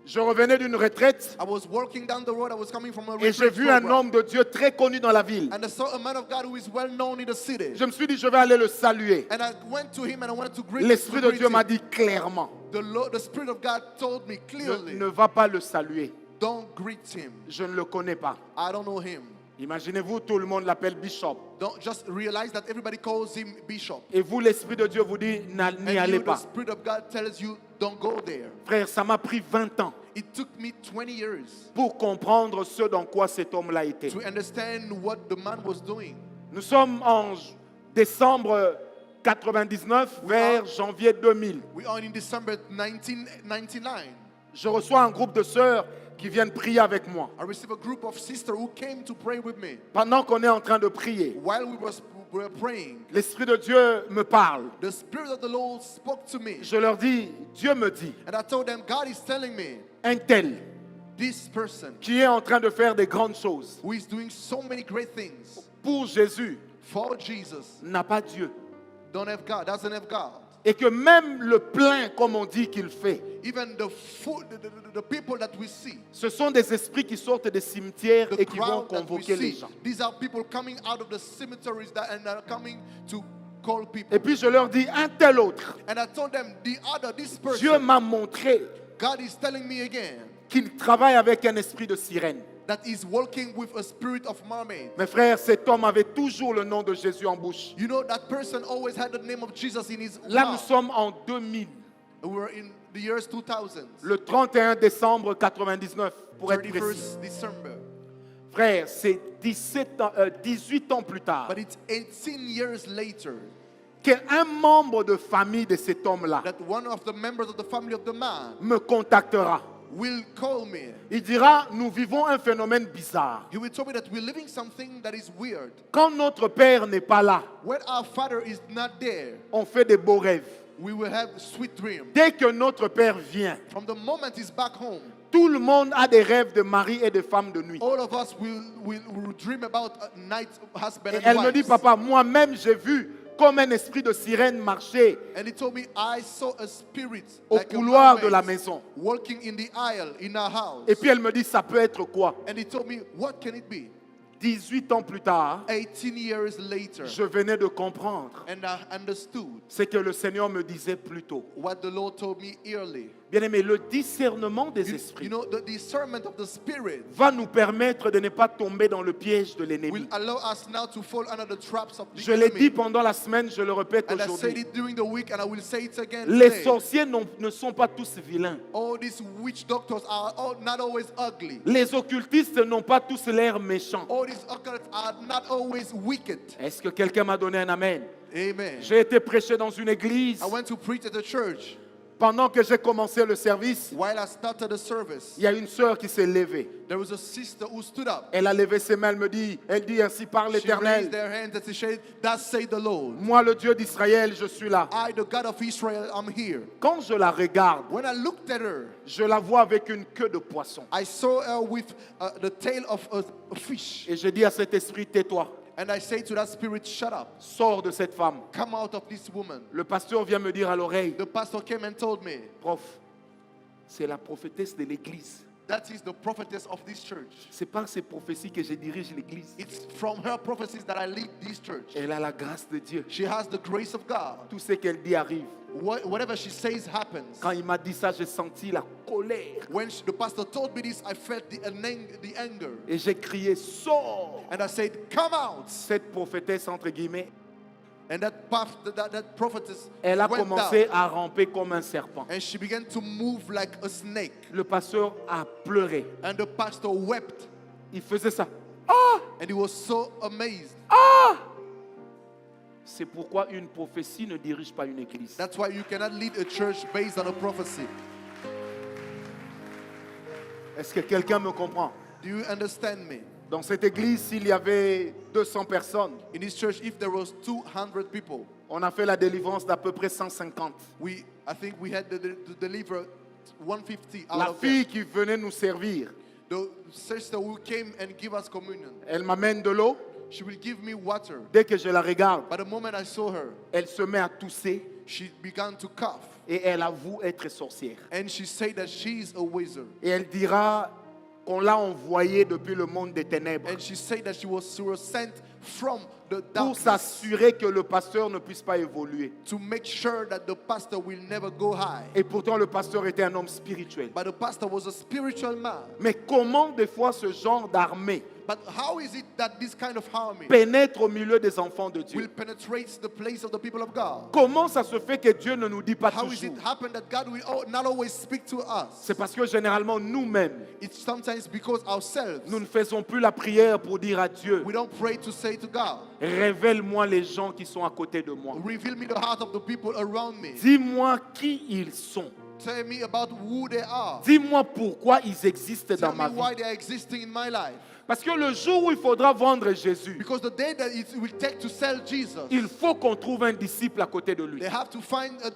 A: Je revenais d'une retraite
B: I was walking down the road. I was coming from a
A: et j'ai
B: retreat
A: vu un
B: program.
A: homme de Dieu très connu dans la ville.
B: And I saw a man of God who is well known in the city.
A: Je me suis dit, je vais aller le saluer.
B: And I went to him and I wanted to greet
A: L'Esprit de
B: greet
A: Dieu
B: him.
A: m'a dit clairement,
B: The Spirit of God told me clearly,
A: ne va pas le saluer.
B: don't greet him.
A: Je ne le connais pas.
B: I don't know him.
A: Imaginez-vous, tout le monde l'appelle Bishop.
B: Don't just realize that everybody calls him bishop.
A: Et vous, l'Esprit de Dieu vous dit, n'y
B: And
A: allez
B: you, the
A: pas.
B: Spirit of God tells you, don't go there.
A: Frère, ça m'a pris 20 ans
B: It took me 20 years
A: pour comprendre ce dans quoi cet homme-là était.
B: to understand what the man was doing.
A: Nous sommes en décembre 99 vers janvier 2000.
B: We are in December 1999.
A: Je reçois un groupe de sœurs qui viennent prier avec moi.
B: I received a group of sisters who came to pray with me.
A: Pendant qu'on est en train de prier,
B: While we were praying,
A: l'Esprit de Dieu me parle.
B: the Spirit of the Lord spoke to me.
A: Je leur dis, Dieu me dit,
B: And I told them, God is telling me,
A: un tel
B: this person
A: qui est en train de faire des grandes choses
B: who is doing so many great things
A: pour Jésus
B: for Jesus
A: n'a pas Dieu.
B: don't have God, doesn't have God.
A: Et que même le plein, comme on dit qu'il fait,
B: Even the people that we see,
A: ce sont des esprits qui sortent des cimetières
B: the
A: et qui vont
B: crowd that we
A: convoquer les
B: see,
A: gens.
B: these are people coming out of the cemeteries and are coming to call people.
A: Et puis je leur dis, un tel autre,
B: And I told them, this
A: Dieu
B: person,
A: m'a montré
B: God is telling me again
A: qu'il travaille avec un esprit de sirène.
B: that is working with a spirit of mermaid.
A: Mes frères, cet homme avait toujours le nom de Jésus en bouche.
B: You know, that person always had the name of Jesus in his
A: Là, nous
B: mouth.
A: sommes en 2000,
B: We were in the years 2000,
A: le 31 décembre 99, pour être précis.
B: 31st December.
A: Frère, c'est 18 ans plus tard
B: But it's 18 years later
A: qu'un membre de famille de cet homme-là
B: that one of the members of the family of the man
A: me contactera.
B: will call me.
A: Il dira, nous vivons un phénomène bizarre.
B: He will tell me that we're living something that is weird.
A: Quand notre père n'est pas là,
B: When our father is not there,
A: on fait des beaux rêves.
B: we will have sweet dreams.
A: Dès que notre père vient,
B: From the moment he's back home,
A: tout le monde a des rêves de mari et de femme de nuit.
B: all of us will dream about a night husband
A: Et
B: and
A: elle me dit,
B: wives.
A: papa, moi-même j'ai vu comme un esprit de sirène marcher
B: And he told me, I saw a spirit
A: au
B: like a
A: couloir de
B: mermaid
A: la maison.
B: walking in the aisle in our house.
A: Et puis elle me dit, ça peut être quoi?
B: And he told me, what can it be?
A: 18 ans plus tard,
B: 18 years later,
A: je venais de comprendre
B: and I understood
A: ce que le Seigneur me disait plus tôt.
B: what the Lord told me early.
A: Bien-aimé, le discernement des
B: You
A: esprits
B: know, the discernment of the Spirit
A: va nous permettre de ne pas tomber dans le piège de
B: will
A: l'ennemi.
B: allow us now to fall under the traps of the
A: Je l'ai dit
B: enemy.
A: pendant la semaine, je le répète
B: And I said
A: aujourd'hui.
B: it during the week and I will say it again
A: Les
B: today.
A: sorciers ne sont pas tous vilains.
B: All these witch doctors are not always ugly.
A: Les occultistes n'ont pas tous l'air méchants.
B: All these occults are not always wicked.
A: Est-ce que quelqu'un m'a donné un amen?
B: Amen.
A: J'ai été prêché dans une église.
B: I went to preach at the church.
A: Pendant que j'ai commencé le service,
B: While I started the service,
A: il y a une sœur qui s'est levée.
B: there was a sister who stood up.
A: Elle a levé ses mains, elle dit ainsi par
B: She raised
A: l'Éternel.
B: their hands and she said, "Thus say the Lord.
A: Moi, le Dieu d'Israël, je suis là.
B: I, the God of Israel, am here."
A: Quand je la regarde,
B: When I looked at her,
A: je la vois avec une queue de poisson.
B: I saw her with the tail of a fish.
A: Et je dis à cet esprit, tais-toi,
B: And I say to that spirit, "Shut up.
A: sors de cette femme.
B: Come out of this woman."
A: Le pasteur vient me dire à l'oreille,
B: The pastor came and told me,
A: prof, c'est la prophétesse de l'église.
B: "That is the prophetess of this church.
A: C'est par ces prophéties que je dirige l'église.
B: It's from her prophecies that I lead this church.
A: Elle a la grâce de Dieu.
B: She has the grace of God.
A: Tout ce qu'elle dit arrive.
B: Whatever she says happens."
A: Quand il m'a dit ça, j'ai senti la colère.
B: When the pastor told me this, I felt the anger.
A: Et j'ai crié, sors.
B: And I said, "Come out."
A: Cette prophétesse, entre guillemets,
B: And that prophetess
A: elle a
B: went
A: commencé
B: down.
A: à ramper comme un serpent.
B: And she began to move like a snake.
A: Le pasteur a pleuré.
B: And the pastor wept.
A: Il faisait ça.
B: And he was so amazed.
A: C'est pourquoi une prophétie ne dirige pas une église.
B: That's why you cannot lead a church based on a prophecy.
A: Est-ce que quelqu'un me comprend?
B: Do you understand me?
A: Dans cette église, s'il y avait 200 personnes,
B: In this church, if there was 200 people,
A: on a fait la délivrance d'à peu près 150.
B: I think we had to deliver 150 out
A: La
B: of
A: fille
B: them.
A: qui venait nous servir,
B: The sister who came and give us communion,
A: elle m'amène de l'eau.
B: she will give me water.
A: Dès que je la regarde,
B: But the moment I saw her,
A: elle se met à tousser
B: she began to cough.
A: et elle avoue être sorcière.
B: And she said that she is a wizard.
A: Et elle dira qu'on l'a envoyée depuis le monde des ténèbres
B: And she said that she was sent from the
A: pour
B: darkness
A: s'assurer que le pasteur ne puisse pas évoluer.
B: to make sure that the pastor will never go high.
A: Et pourtant, le pasteur était un homme spirituel.
B: But the pastor was a spiritual man.
A: Mais comment des fois ce genre d'armée
B: But how is it that this kind of army
A: pénètre au milieu des enfants de
B: will
A: Dieu?
B: penetrate the place of the people of God?
A: Comment ça se fait que Dieu ne nous dit pas
B: How is
A: toujours?
B: it happen that God will not always speak to us?
A: C'est parce que généralement nous-mêmes,
B: It's sometimes because ourselves,
A: nous ne faisons plus la prière pour dire à Dieu,
B: we don't pray to say to God,
A: révèle-moi les gens qui sont à côté de moi.
B: "Reveal me the heart of the people around me.
A: Dis-moi qui ils sont.
B: Tell me about who they are.
A: Dis-moi pourquoi ils existent
B: Tell
A: dans ma
B: me
A: vie.
B: why they are existing in my life."
A: Parce que le jour où il faudra vendre Jésus,
B: Because the day that it will take to sell Jesus,
A: il faut qu'on trouve un disciple à côté de lui.
B: they have to find a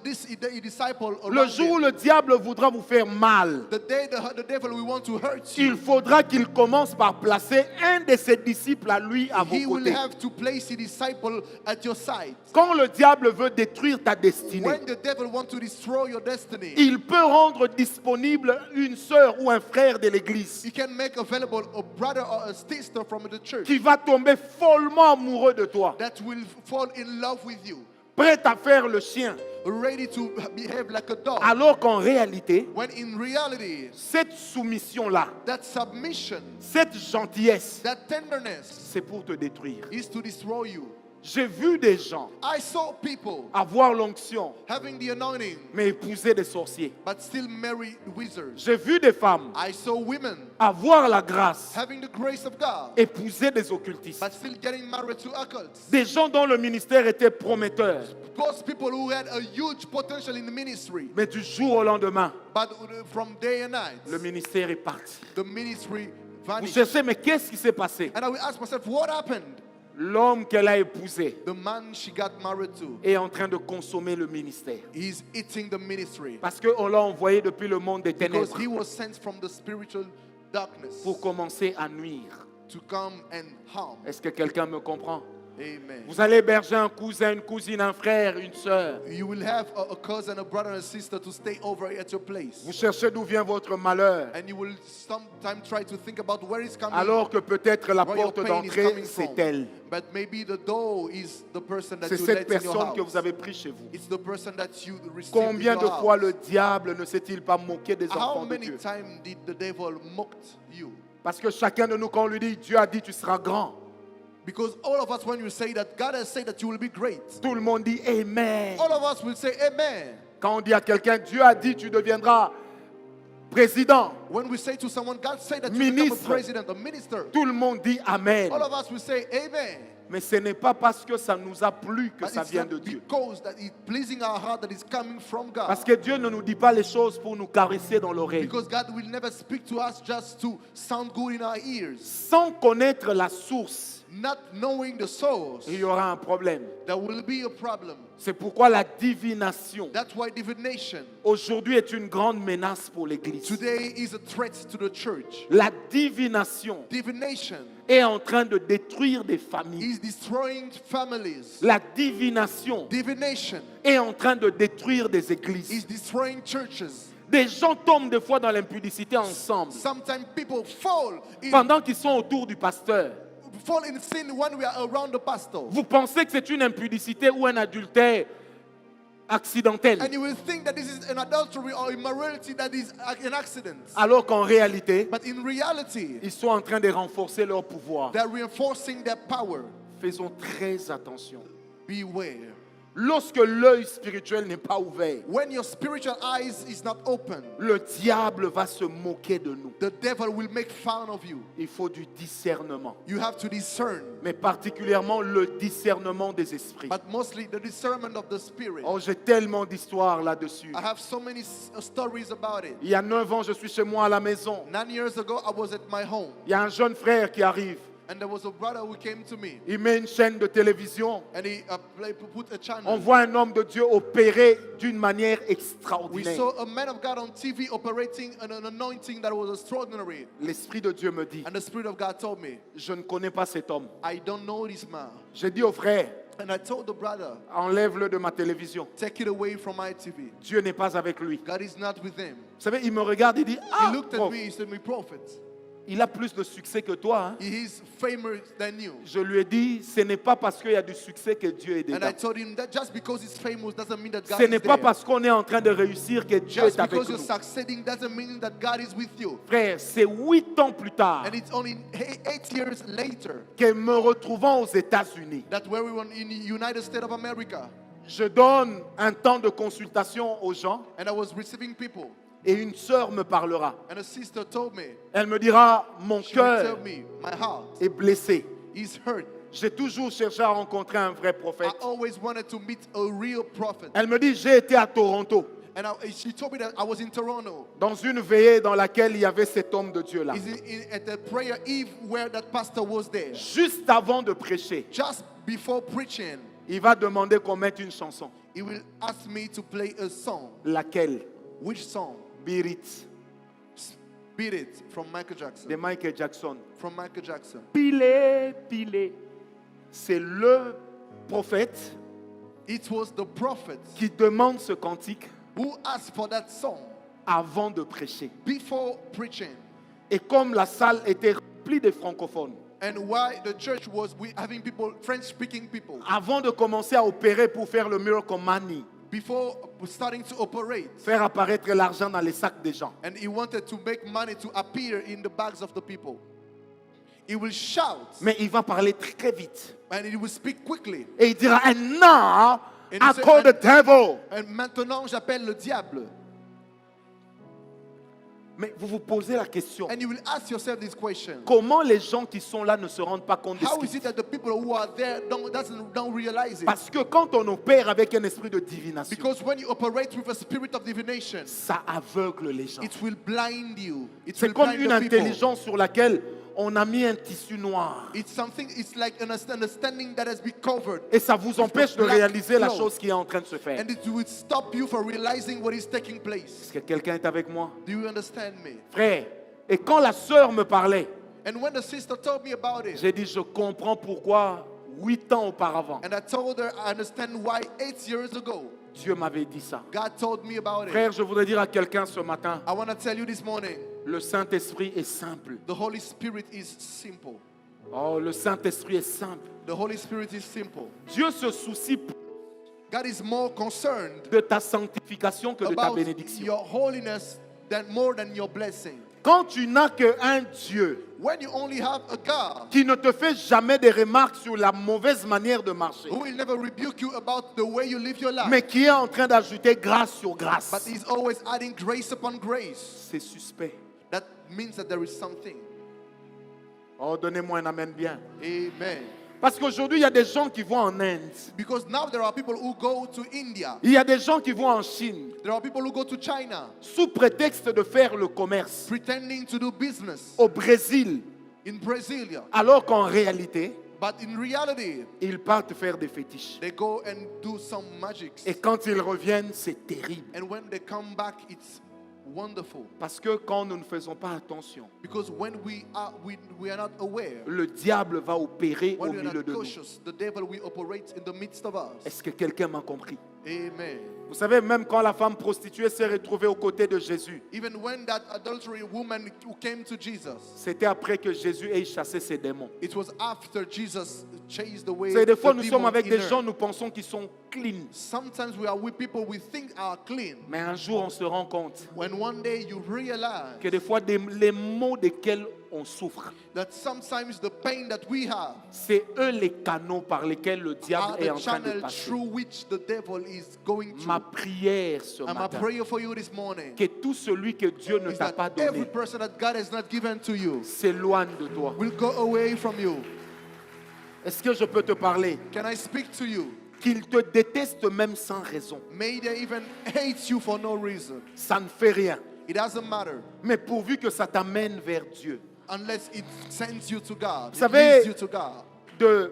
B: disciple
A: Le
B: around
A: jour où
B: him.
A: le diable voudra vous faire mal,
B: The day the devil will want to hurt
A: il
B: you,
A: faudra qu'il commence par placer un de ses disciples à lui à vos
B: he will
A: côtés.
B: have to place a disciple at your side.
A: Quand le diable veut détruire ta destinée,
B: When the devil wants to destroy your destiny,
A: il peut rendre disponible une sœur ou un frère de l'église
B: he can make available a brother or a sister from the church
A: qui va tomber follement amoureux de toi,
B: that will fall in love with you,
A: prêt à faire le chien,
B: ready to behave like a dog.
A: alors qu'en réalité,
B: When in reality,
A: cette soumission-là,
B: that submission,
A: cette gentillesse,
B: that tenderness
A: c'est pour te détruire.
B: is to destroy you.
A: J'ai vu des gens
B: I saw people
A: avoir l'onction,
B: having the anointing,
A: mais épouser des sorciers.
B: but still marry wizards.
A: J'ai vu des femmes
B: I saw women
A: avoir la grâce,
B: having the grace of God,
A: épouser des occultistes.
B: but still getting married to occults.
A: Des gens dont le ministère était prometteur,
B: Those people who had a huge potential in the ministry,
A: mais du jour au lendemain,
B: but from day and night,
A: le ministère est parti.
B: the ministry
A: Vous
B: vanished.
A: cherchez, mais qu'est-ce qui s'est passé?
B: And I will ask myself, what happened?
A: L'homme qu'elle a épousé
B: The man she got married to,
A: est en train de consommer le ministère.
B: he's eating the ministry
A: Parce qu'on l'a envoyé depuis le monde des
B: because
A: ténèbres
B: he was sent from the spiritual darkness
A: pour commencer à nuire.
B: to come and harm.
A: Est-ce que quelqu'un me comprend?
B: Amen.
A: Vous allez héberger un cousin, une cousine, un frère, une sœur.
B: You will have a cousin, a brother, and a sister to stay over at your place.
A: Vous cherchez d'où vient votre malheur,
B: And you will sometimes try to think about where it's coming,
A: alors que peut-être la
B: where your
A: porte
B: pain is
A: d'entrée,
B: coming
A: c'est
B: from.
A: elle.
B: But maybe the door is the person that
A: C'est
B: you
A: cette
B: let in your
A: personne que
B: house.
A: vous avez pris chez vous.
B: It's the person that you received
A: Combien
B: in
A: de
B: your
A: fois
B: house.
A: le diable ne s'est-il pas moqué des
B: How
A: enfants de
B: many
A: Dieu?
B: times did the devil mock you?
A: Parce que chacun de nous, quand on lui dit, Dieu a dit, tu seras grand,
B: Because all of us, when you say that, God has said that you will be great.
A: tout le monde dit Amen.
B: All of us will say amen.
A: Quand on dit à quelqu'un, Dieu a dit, tu deviendras président,
B: When we say to someone, God said that you become a
A: Ministre.
B: president, a minister,
A: tout le monde dit Amen.
B: all of us will say amen.
A: Mais ce n'est pas parce que ça nous a plu que
B: But
A: ça
B: it's
A: vient
B: not
A: de Dieu.
B: because that it's pleasing our heart that is coming from God.
A: Parce que Dieu ne nous dit pas les choses pour nous caresser dans l'oreille.
B: Because God will never speak to us just to sound good in our ears.
A: Sans connaître la source,
B: Not knowing the source,
A: il y aura un problème.
B: there will be a problem.
A: C'est pourquoi la divination
B: That's why divination
A: aujourd'hui est une grande menace pour l'Église.
B: today is a threat to the church.
A: La divination
B: Divination
A: est en train de détruire des familles.
B: is destroying families.
A: La divination
B: Divination
A: est en train de détruire des
B: is
A: églises.
B: destroying churches.
A: Des gens tombent des fois dans l'impudicité ensemble
B: Sometimes people fall
A: pendant qu'ils sont autour du pasteur.
B: in sin when we are around the pastor.
A: Vous pensez que c'est une impudicité ou un adultère accidentel,
B: And you will think that this is an adultery or immorality that is an accident.
A: alors qu'en réalité,
B: But in reality,
A: ils sont en train de renforcer leur pouvoir.
B: they're reinforcing their power.
A: Faisons très attention.
B: Beware.
A: Lorsque l'œil spirituel n'est pas ouvert,
B: When your spiritual eyes is not open,
A: le diable va se moquer de nous.
B: the devil will make fun of you.
A: Il faut du discernement,
B: You have to discern,
A: mais particulièrement le discernement des esprits.
B: but mostly the discernment of the spirit.
A: Oh, j'ai tellement d'histoires là-dessus.
B: I have so many stories about it.
A: Il y a 9 ans, je suis chez moi à la maison.
B: 9 years ago, I was at my home,
A: Il y a un jeune frère qui arrive.
B: and there was a brother who came to me,
A: Il met une chaîne de télévision.
B: and he put a channel.
A: On voit un homme de Dieu opérer d'une manière
B: We
A: extraordinaire.
B: saw a man of God on TV operating an anointing that was extraordinary.
A: L'Esprit de Dieu me dit,
B: And the Spirit of God told me,
A: je ne connais pas cet homme.
B: I don't know this man.
A: J'ai dit au frère,
B: And I told the brother,
A: enlève-le de ma télévision.
B: take it away from my TV.
A: Dieu n'est pas avec lui.
B: God is not with him.
A: Vous savez, il me regarde et dit, ah,
B: He looked at
A: prof,
B: me, he said, me prophet,
A: il a plus de succès que toi. Hein.
B: he is famous than you.
A: Je lui ai dit, ce n'est pas parce qu'il y a du succès que Dieu est
B: And I
A: dedans.
B: told him that just because he's famous doesn't mean that God
A: Ce
B: is
A: n'est pas
B: there.
A: parce qu'on est en train de réussir que Dieu
B: Just
A: est avec
B: because you're
A: nous.
B: succeeding doesn't mean that God is with you.
A: Frère, c'est 8 ans plus tard
B: And it's only 8 years later
A: que me retrouvant aux États-Unis.
B: that where we were in the United States of America,
A: Je donne un temps de consultation aux gens
B: and I was receiving people,
A: et une sœur me parlera.
B: and a sister told me,
A: Elle me dira, mon
B: she would
A: cœur
B: tell me, my heart
A: est blessé.
B: is hurt.
A: J'ai toujours cherché à rencontrer un vrai
B: I
A: prophète.
B: always wanted to meet a real prophet.
A: Elle me dit, j'ai été à Toronto,
B: And she told me that I was in Toronto.
A: dans une veillée dans laquelle il y avait cet homme de Dieu-là.
B: Is at the prayer eve where that pastor was there.
A: Juste avant de prêcher,
B: Just before preaching,
A: il va demander qu'on mette une chanson.
B: he will ask me to play a song.
A: Laquelle?
B: Which song?
A: Beat It,
B: Beat It from Michael Jackson.
A: de Michael Jackson.
B: From Michael Jackson.
A: Pilé, pilé. C'est le prophète
B: It was the prophet
A: qui demande ce cantique
B: who asked for that song
A: avant de prêcher.
B: before preaching.
A: Et comme la salle était remplie de francophones,
B: And why the church was having people, French-speaking people,
A: avant de commencer à opérer pour faire le miracle money,
B: before starting to operate.
A: faire apparaître l'argent dans les sacs des gens,
B: And he wanted to make money to appear in the bags of the people. He will shout
A: mais il va parler très vite.
B: and he will speak quickly.
A: Et il dira, and now
B: And
A: I
B: he said,
A: call the devil.
B: And maintenant j'appelle le diable.
A: Mais vous vous posez la question,
B: And you will ask yourself this question.
A: comment les gens qui sont là ne se rendent pas compte de ce
B: How
A: qu'ils
B: is it that the people who are there don't realize it?
A: Parce que quand on opère avec un esprit de divination,
B: Because when you operate with a spirit of divination,
A: ça aveugle les gens.
B: it will blind you. It
A: C'est
B: will
A: comme
B: blind
A: une
B: the people.
A: intelligence sur laquelle on a mis un tissu noir.
B: It's like an understanding that has been covered.
A: Et ça vous empêche de
B: black
A: réaliser la
B: cloth.
A: chose qui est en train de se faire.
B: And it will stop you from realizing what is taking place.
A: Est-ce que quelqu'un est avec moi?
B: Do you understand me?
A: Frère, et quand la sœur me parlait,
B: And when the sister told me about it,
A: j'ai dit, je comprends pourquoi 8 ans auparavant,
B: And I told her, I understand why 8 years ago,
A: Dieu m'avait dit ça.
B: God told me about it.
A: Frère, je voudrais dire à quelqu'un ce matin,
B: I want to tell you this morning,
A: le Saint-Esprit est simple.
B: the Holy Spirit is simple.
A: Oh, le Saint-Esprit est simple.
B: The Holy Spirit is simple.
A: Dieu se soucie
B: God is more concerned
A: de ta sanctification que de ta
B: about
A: bénédiction.
B: your holiness more than your blessing.
A: Quand tu n'as qu'un Dieu
B: When you only have a God
A: qui ne te fait jamais des remarques sur la mauvaise manière de marcher,
B: who will never rebuke you about the way you live your life,
A: mais qui est en train d'ajouter grâce sur
B: but
A: grâce,
B: He's always adding grace upon grace,
A: c'est suspect.
B: that means that there is something.
A: Oh, donnez-moi un amen bien.
B: Amen.
A: Parce qu'aujourd'hui, il y a des gens qui vont en Inde.
B: Because now there are people who go to India,
A: Il y a des gens qui vont en Chine
B: there are people who go to China,
A: sous prétexte de faire le commerce
B: pretending to do business
A: au Brésil,
B: in Brasilia,
A: alors qu'en réalité,
B: but in reality,
A: ils partent faire des fétiches.
B: they go and do some magics.
A: Et quand ils reviennent, c'est terrible.
B: And when they come back, it's wonderful.
A: Parce que quand nous ne faisons pas attention,
B: Because when we are not aware,
A: le diable va opérer au
B: when we are
A: milieu
B: not
A: de nous.
B: cautious, the devil will operate in the midst of us.
A: Est-ce que quelqu'un m'a compris?
B: Amen.
A: Vous savez, même quand la femme prostituée s'est retrouvée aux côtés de Jésus,
B: Even when that adultery woman who came to Jesus,
A: c'était après que Jésus ait chassé ses démons.
B: it was after Jesus chased away
A: Vous savez, des fois,
B: the
A: nous sommes
B: demon
A: avec
B: in
A: des
B: her.
A: gens, nous pensons qu'ils sont clean.
B: Sometimes we are with people we think are clean.
A: Mais un jour, on se rend compte
B: When one day you realize
A: que des fois, les maux desquels on souffre,
B: that sometimes the pain that we have
A: c'est eux les canaux par lesquels le diable
B: are
A: est
B: the
A: en train de
B: channel
A: passer.
B: through which the devil is going
A: Ma
B: through.
A: prière ce
B: And my
A: matin,
B: prayer for you this morning
A: que tout celui que Dieu ne
B: is
A: t'a
B: that
A: pas
B: every
A: donné
B: person that God has not given to you
A: s'éloigne de toi.
B: will go away from you.
A: Est-ce que je peux te parler?
B: Can I speak to you?
A: Qu'ils te détestent même sans raison.
B: May they even hate you for no reason.
A: Ça ne fait rien.
B: It doesn't matter
A: Mais pourvu que ça t'amène vers Dieu.
B: unless it sends you to God.
A: Vous
B: It
A: savez,
B: leads you to God.
A: De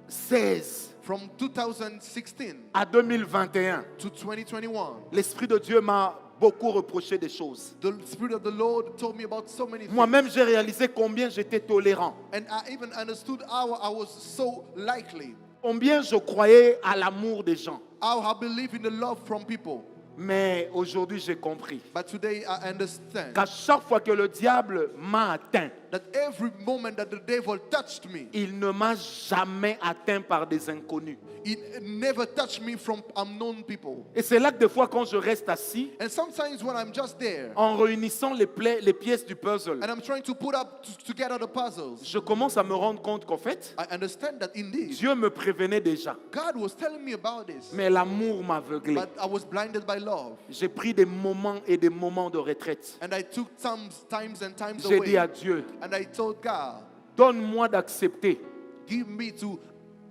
A: 2016
B: From 2016
A: à 2021,
B: to 2021,
A: l'Esprit de Dieu m'a beaucoup reproché des choses.
B: the Spirit of the Lord told me about so many things.
A: Moi-même, j'ai réalisé combien j'étais tolérant.
B: And I even understood how I was so likely,
A: Combien je croyais à l'amour des gens.
B: how I believe in the love from people.
A: Mais aujourd'hui, j'ai compris
B: But today I understand
A: qu'à chaque fois que le diable m'a atteint,
B: that every moment that the devil touched me,
A: il ne m'a jamais atteint par des inconnus.
B: it never touched me from unknown people.
A: Et c'est là que des fois, quand je reste assis,
B: And sometimes when I'm just there
A: en réunissant les pièces du puzzle,
B: and I'm trying to put up together the puzzles,
A: je commence à me rendre compte qu'en fait,
B: I understand that indeed
A: Dieu me prévenait déjà.
B: God was telling me about this,
A: Mais l'amour m'a aveuglé.
B: but I was blinded by love.
A: J'ai pris des moments et des moments de retraite.
B: And I took times and times
A: J'ai dit à
B: away.
A: Dieu,
B: And I told God,
A: donne-moi d'accepter
B: give me to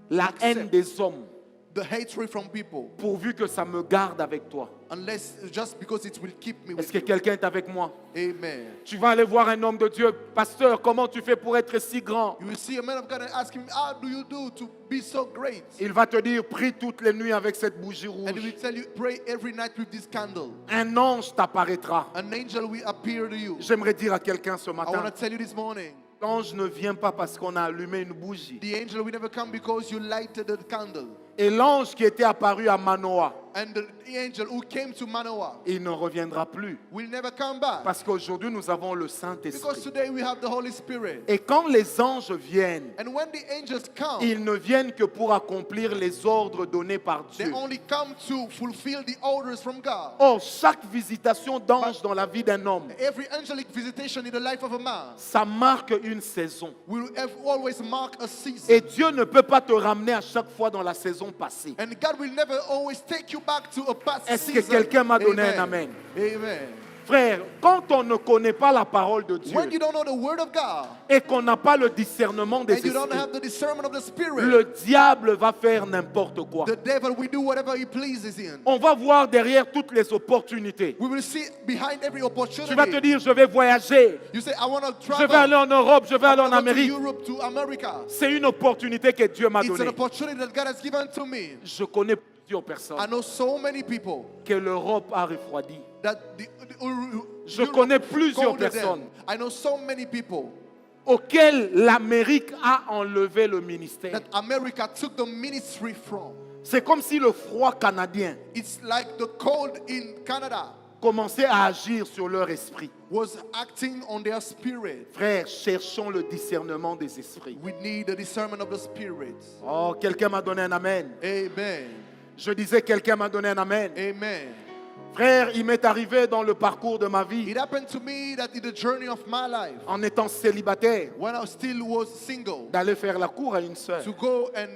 A: la haine
B: accept
A: des hommes,
B: the hatred from people,
A: pourvu que ça me garde avec toi.
B: unless just because it will keep me
A: Est-ce
B: with
A: que
B: you.
A: quelqu'un est avec moi?
B: Amen.
A: Tu vas aller voir un homme de Dieu, pasteur, comment tu fais pour être si grand?
B: You will see a man of God and ask him, how do you do to be so great?
A: Il va te dire, prie toutes les nuits avec cette bougie
B: And he will
A: rouge.
B: tell you, pray every night with this candle.
A: Un ange t'apparaîtra.
B: An angel will appear to you.
A: J'aimerais dire à quelqu'un ce
B: I want
A: matin,
B: to tell you this morning,
A: l'ange ne vient pas parce qu'on a allumé une bougie.
B: the angel will never come because you lighted the candle.
A: Et l'ange qui était apparu à Manoah,
B: And the angel who came to Manoah
A: il ne reviendra plus.
B: will never come back.
A: Parce qu'aujourd'hui, nous avons le
B: Because
A: Saint-Esprit.
B: today we have the Holy Spirit.
A: Et quand les anges viennent,
B: And when the angels come,
A: ils ne viennent que pour accomplir les ordres donnés par
B: they
A: Dieu.
B: only come to fulfill the orders from God.
A: Or, chaque visitation d'ange dans la vie d'un homme,
B: Every angelic visitation in the life of a man
A: ça marque une saison.
B: will always mark a season.
A: Et Dieu ne peut pas te ramener à chaque fois dans la saison passée.
B: And God will never always take you back to a past
A: Est-ce que
B: season.
A: quelqu'un m'a donné un amen?
B: Amen.
A: Frère, quand on ne connaît pas la parole de Dieu
B: When you don't know the word of God
A: et qu'on n'a pas le discernement des
B: and you don't
A: esprits,
B: have the discernment of the Spirit,
A: le diable va faire n'importe quoi.
B: the devil will do whatever he pleases in.
A: On va voir derrière toutes les opportunités.
B: We will see behind every opportunity.
A: Tu vas te dire, je vais voyager,
B: You say, I want to
A: je
B: travel.
A: vais aller en Europe, je vais
B: I
A: aller en
B: wanna go to
A: Amérique.
B: Europe, to America.
A: C'est une opportunité que Dieu m'a
B: It's an
A: donnée.
B: opportunity that God has given to me.
A: Je connais plusieurs
B: I
A: personnes
B: know so many people
A: que l'Europe a refroidi.
B: that
A: Je connais plusieurs
B: colder them.
A: personnes
B: I know so many people
A: auquel l'Amérique a enlevé le ministère.
B: that America took the ministry from.
A: C'est comme si le froid canadien
B: It's like the cold in Canada
A: commençait à agir sur leur esprit.
B: was acting on their spirit.
A: Frères, cherchons le discernement des esprits.
B: We need the discernment of the spirits.
A: Oh, quelqu'un m'a donné un amen.
B: Amen.
A: Je disais, quelqu'un m'a donné un amen.
B: Amen.
A: Frère, il m'est arrivé dans le parcours de ma vie,
B: It happened to me that in the journey of my life,
A: en étant célibataire,
B: when I still was single,
A: d'aller faire la cour à une sœur.
B: to go and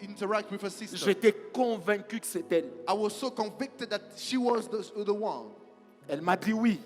B: interact with a sister.
A: J'étais convaincu que c'est elle.
B: I was so convicted that she was the one.
A: Elle m'a dit oui.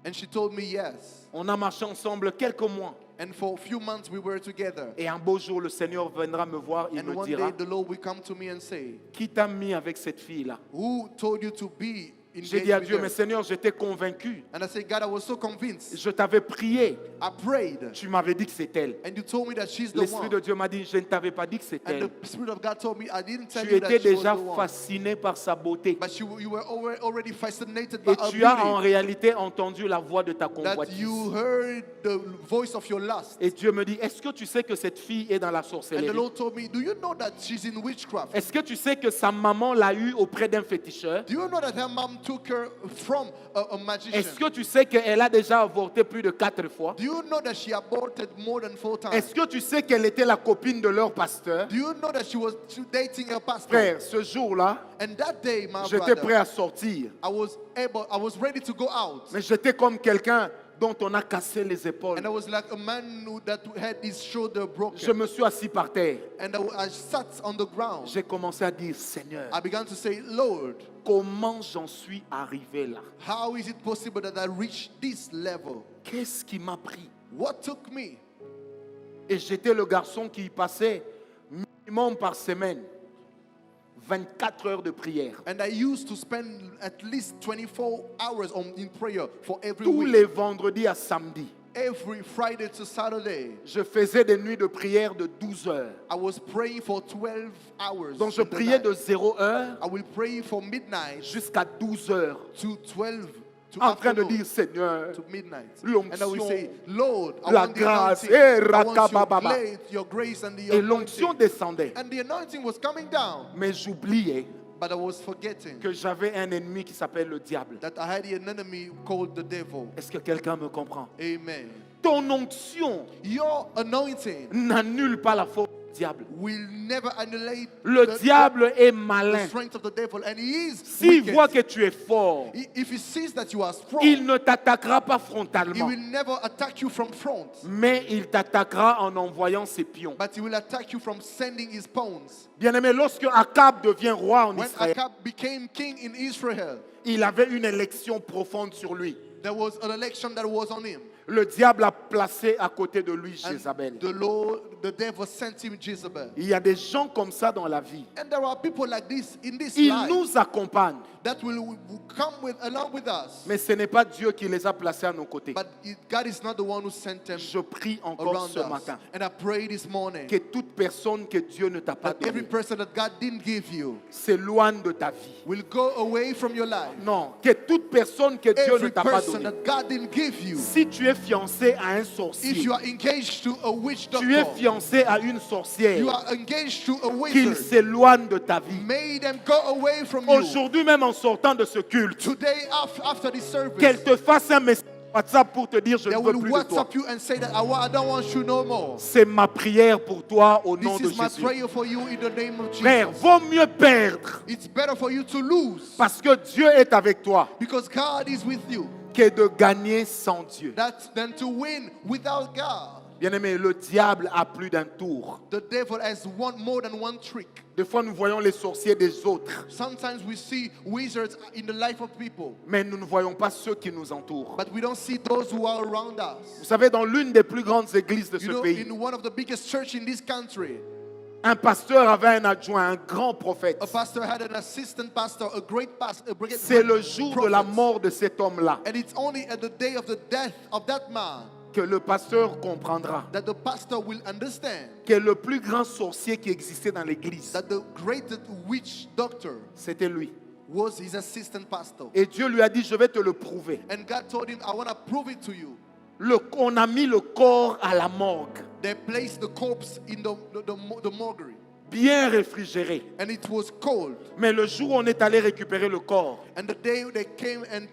B: And she told me yes.
A: On a marché ensemble quelques mois.
B: And for a few months we were together.
A: Et un beau jour, le Seigneur viendra me voir. Il
B: And
A: me
B: one
A: dira,
B: day the Lord will come to me and say,
A: qui t'a mis avec cette fille-là?
B: who told you to be
A: J'ai dit
B: engaged
A: à
B: with
A: Dieu,
B: her?
A: mais Seigneur, j'étais convaincu.
B: And I said, God, I was so convinced.
A: Je t'avais prié.
B: I prayed.
A: Tu m'avais dit que c'est elle.
B: And you told me that she's the
A: L'Esprit de
B: one.
A: Dieu m'a dit, je ne t'avais pas dit que c'est
B: And
A: elle.
B: the Spirit of God told me, I didn't tell
A: Tu
B: you
A: étais
B: that she was
A: déjà
B: the one.
A: fasciné par sa beauté.
B: But you were already fascinated by
A: Et
B: her
A: tu as en
B: beauty.
A: réalité entendu la voix de ta
B: That
A: convoitise.
B: you heard the voice of your lust.
A: Et Dieu me dit, est-ce que tu sais que cette fille est dans la
B: And the
A: sorcellerie?
B: Lord told me, do you know that she's in witchcraft?
A: Est-ce que tu sais que sa maman l'a eu auprès d'un féticheur?
B: Do you know that her mom took her from a magician?
A: Est-ce que tu sais qu'elle a déjà avorté plus de 4 fois?
B: Do you know that she aborted more than 4 times?
A: Est-ce que tu sais qu'elle était la copine de leur pasteur?
B: Do you know that she was dating a pastor?
A: Frère, ce jour-là,
B: And that day, my
A: j'étais
B: brother,
A: prêt à sortir.
B: I was ready to go out.
A: Mais j'étais comme quelqu'un dont on a cassé les épaules.
B: And I was like a man that had his shoulder broken.
A: Je me suis assis par terre.
B: And I sat on the ground.
A: J'ai commencé à dire, Seigneur,
B: I began to say, Lord,
A: comment j'en suis arrivé là?
B: how is it possible that I reached this level?
A: Qu'est-ce qui m'a pris?
B: What took me?
A: Et j'étais le garçon qui y passait minimum par semaine 24 heures de prière.
B: And I used to spend at least 24 hours in prayer for every
A: Tous
B: week.
A: les vendredis à samedi,
B: Every Friday to Saturday,
A: je faisais des nuits de prière de 12 heures.
B: I was praying for 12 hours.
A: Donc je
B: in the
A: priais
B: night.
A: de 0 heure
B: I will pray for midnight
A: jusqu'à 12 heures,
B: to 12 to
A: en train de
B: afternoon
A: dire, Seigneur,
B: to midnight.
A: l'onction,
B: And I will say, Lord, I
A: la
B: want the
A: grâce,
B: anointing. I want
A: rakabababa.
B: your grace and the
A: Et l'onction
B: anointing.
A: descendait.
B: And the anointing was coming down,
A: Mais j'oubliais
B: but I was forgetting
A: que j'avais un ennemi qui s'appelle le diable.
B: that I had an enemy called the devil.
A: Est-ce que quelqu'un me comprend?
B: Amen.
A: Ton onction
B: Your anointing
A: n'annule pas la force du diable.
B: will never annihilate
A: Le diable est
B: the
A: malin.
B: strength of the devil, and he is
A: S'il
B: wicked.
A: voit que tu es fort,
B: If he sees that you are strong,
A: il ne t'attaquera pas
B: he
A: frontalement,
B: will never attack you from front,
A: mais il t'attaquera en envoyant ses pions.
B: but he will attack you from sending his pawns.
A: Bien-aimé, lorsque Akab devient roi en
B: When
A: Israël,
B: Akab became king in Israel,
A: il avait une élection profonde sur lui.
B: there was an election that was on him.
A: Le diable a placé à côté de lui
B: And
A: Jézabel.
B: the devil sent him Jezebel.
A: Il y a des gens comme ça dans la vie.
B: And there are people like this in this
A: Ils
B: life
A: nous accompagnent,
B: that will come along with us.
A: mais ce n'est pas Dieu qui les a placés à nos côtés.
B: But God is not the one who sent them
A: Je prie encore
B: around
A: ce
B: us.
A: matin
B: And I pray this morning
A: que toute personne que Dieu ne t'a pas
B: that every
A: donnée
B: person that God didn't give you
A: s'éloigne de ta vie.
B: will go away from your life.
A: Non, que toute personne que Dieu ne
B: Every
A: t'a pas
B: person
A: donnée.
B: that God didn't give you,
A: Si tu es fiancé à un
B: if
A: sorcier,
B: you are engaged to a witch
A: tu es
B: doctor,
A: fiancé à une
B: you
A: sorcière,
B: are engaged to a
A: qu'il
B: wizard,
A: s'éloigne de ta vie.
B: may them go away from you.
A: Aujourd'hui même en sortant de ce culte,
B: Today, after this service,
A: qu'elle te fasse un message WhatsApp pour te dire je
B: they
A: ne veux
B: will
A: plus de toi.
B: WhatsApp you and say that I don't want you no more.
A: C'est ma prière pour toi au nom
B: This
A: de
B: is my
A: Jésus.
B: prayer for you in the name of
A: Frère,
B: Jesus.
A: vaut mieux perdre
B: It's better for you to lose
A: parce que Dieu est avec toi
B: because God is with you
A: que de gagner sans Dieu.
B: than to win without God.
A: Bien-aimé, le diable a plus d'un tour.
B: The devil has more than one trick.
A: Des fois, nous voyons les sorciers des autres,
B: Sometimes we see wizards in the life of people,
A: mais nous ne voyons pas ceux qui nous entourent.
B: but we don't see those who are around
A: Vous
B: us.
A: savez, dans l'une des plus grandes églises de
B: You
A: ce
B: know,
A: pays,
B: in one of the biggest church in this country,
A: un pasteur avait un adjoint, un grand prophète.
B: a pastor had an assistant pastor, a great pastor,
A: C'est le jour de la
B: prophet.
A: mort de cet homme-là
B: And it's only at the day of the death of that man
A: que le pasteur comprendra
B: that the pastor will understand
A: que le plus grand sorcier qui existait dans l'église,
B: that the greatest witch doctor
A: c'était lui.
B: was his assistant pastor.
A: Et Dieu lui a dit, je vais te le prouver.
B: And God told him, I want to prove it to you.
A: On a mis le corps à la morgue,
B: They placed the corpse in the morgue,
A: bien réfrigéré.
B: and it was cold.
A: Mais le jour où on est allé récupérer le corps,
B: And the day they came and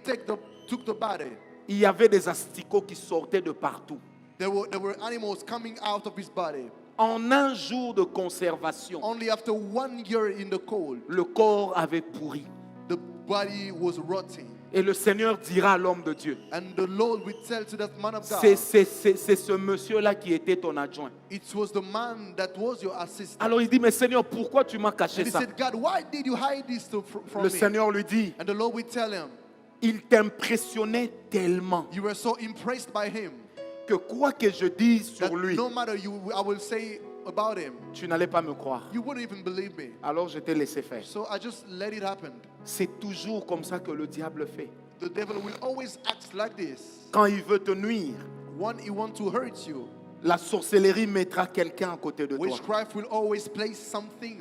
B: took the body,
A: il y avait des asticots qui sortaient de partout.
B: there were animals coming out of his body.
A: En un jour de conservation,
B: Only after 1 year in the cold,
A: le corps avait pourri.
B: the body was rotting.
A: Et le Seigneur dira à l'homme de Dieu,
B: And the Lord will tell to that man of God,
A: c'est ce monsieur-là qui était ton adjoint.
B: it was the man that was your assistant.
A: Alors il dit, mais Seigneur, pourquoi tu m'as caché
B: And he
A: ça?
B: said, God, why did you hide this from
A: Le
B: me?
A: Seigneur lui dit,
B: And the Lord will tell him,
A: il t'impressionnait tellement
B: you were so impressed by him
A: que quoi que je dise
B: that
A: sur lui,
B: no matter I will say about him,
A: tu n'allais pas me croire.
B: you wouldn't even believe me.
A: Alors je t'ai laissé faire.
B: So I just let it happen.
A: C'est toujours comme ça que le diable fait.
B: The devil will always act like this.
A: Quand il veut te nuire,
B: When he wants to hurt you,
A: la sorcellerie mettra quelqu'un à côté de toi
B: witchcraft will always place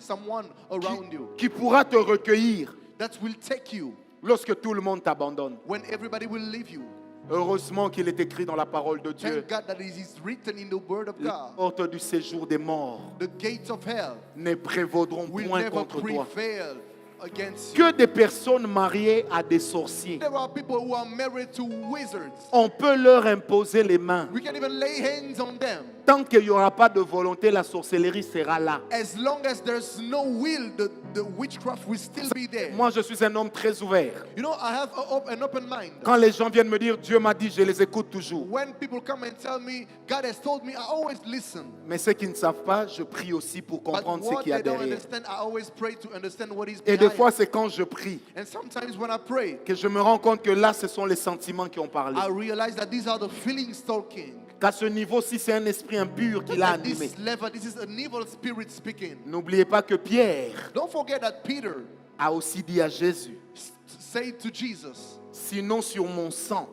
B: someone around you
A: qui pourra te recueillir
B: that will take you
A: lorsque tout le monde t'abandonne.
B: when everybody will leave you.
A: Heureusement qu'il est écrit dans la parole de Dieu,
B: Thank God that it is written in the word of
A: la
B: God.
A: porte du séjour des morts
B: The gates of hell
A: ne prévaudront
B: will
A: point
B: never
A: contre toi.
B: prevail against you.
A: Que des personnes mariées à des sorciers,
B: There are people who are married to wizards.
A: on peut leur imposer les mains.
B: We can even lay hands on them.
A: Tant qu'il n'y aura pas de volonté, la sorcellerie sera là.
B: As long as there's no will, the witchcraft will still be there.
A: Moi, je suis un homme très ouvert.
B: You know, I have an open mind.
A: Quand les gens viennent me dire Dieu m'a dit, je les écoute toujours.
B: When people come and tell me, God has told me, I always listen.
A: Mais ceux qui ne savent pas, je prie aussi pour
B: But
A: comprendre ce
B: what
A: qu'il y a
B: they don't
A: derrière.
B: understand, I always pray to understand what is
A: Et des fois,
B: behind.
A: c'est quand je prie
B: And sometimes when I pray,
A: que je me rends compte que là, ce sont les sentiments qui ont parlé.
B: I realize that these are the feelings talking.
A: Qu'à ce niveau-ci, c'est un esprit impur qui l'a
B: At
A: animé.
B: this level, this is an evil spirit speaking.
A: N'oubliez pas que Pierre
B: Don't forget that Peter
A: a aussi dit à Jésus,
B: said to Jesus,
A: sinon sur mon sang,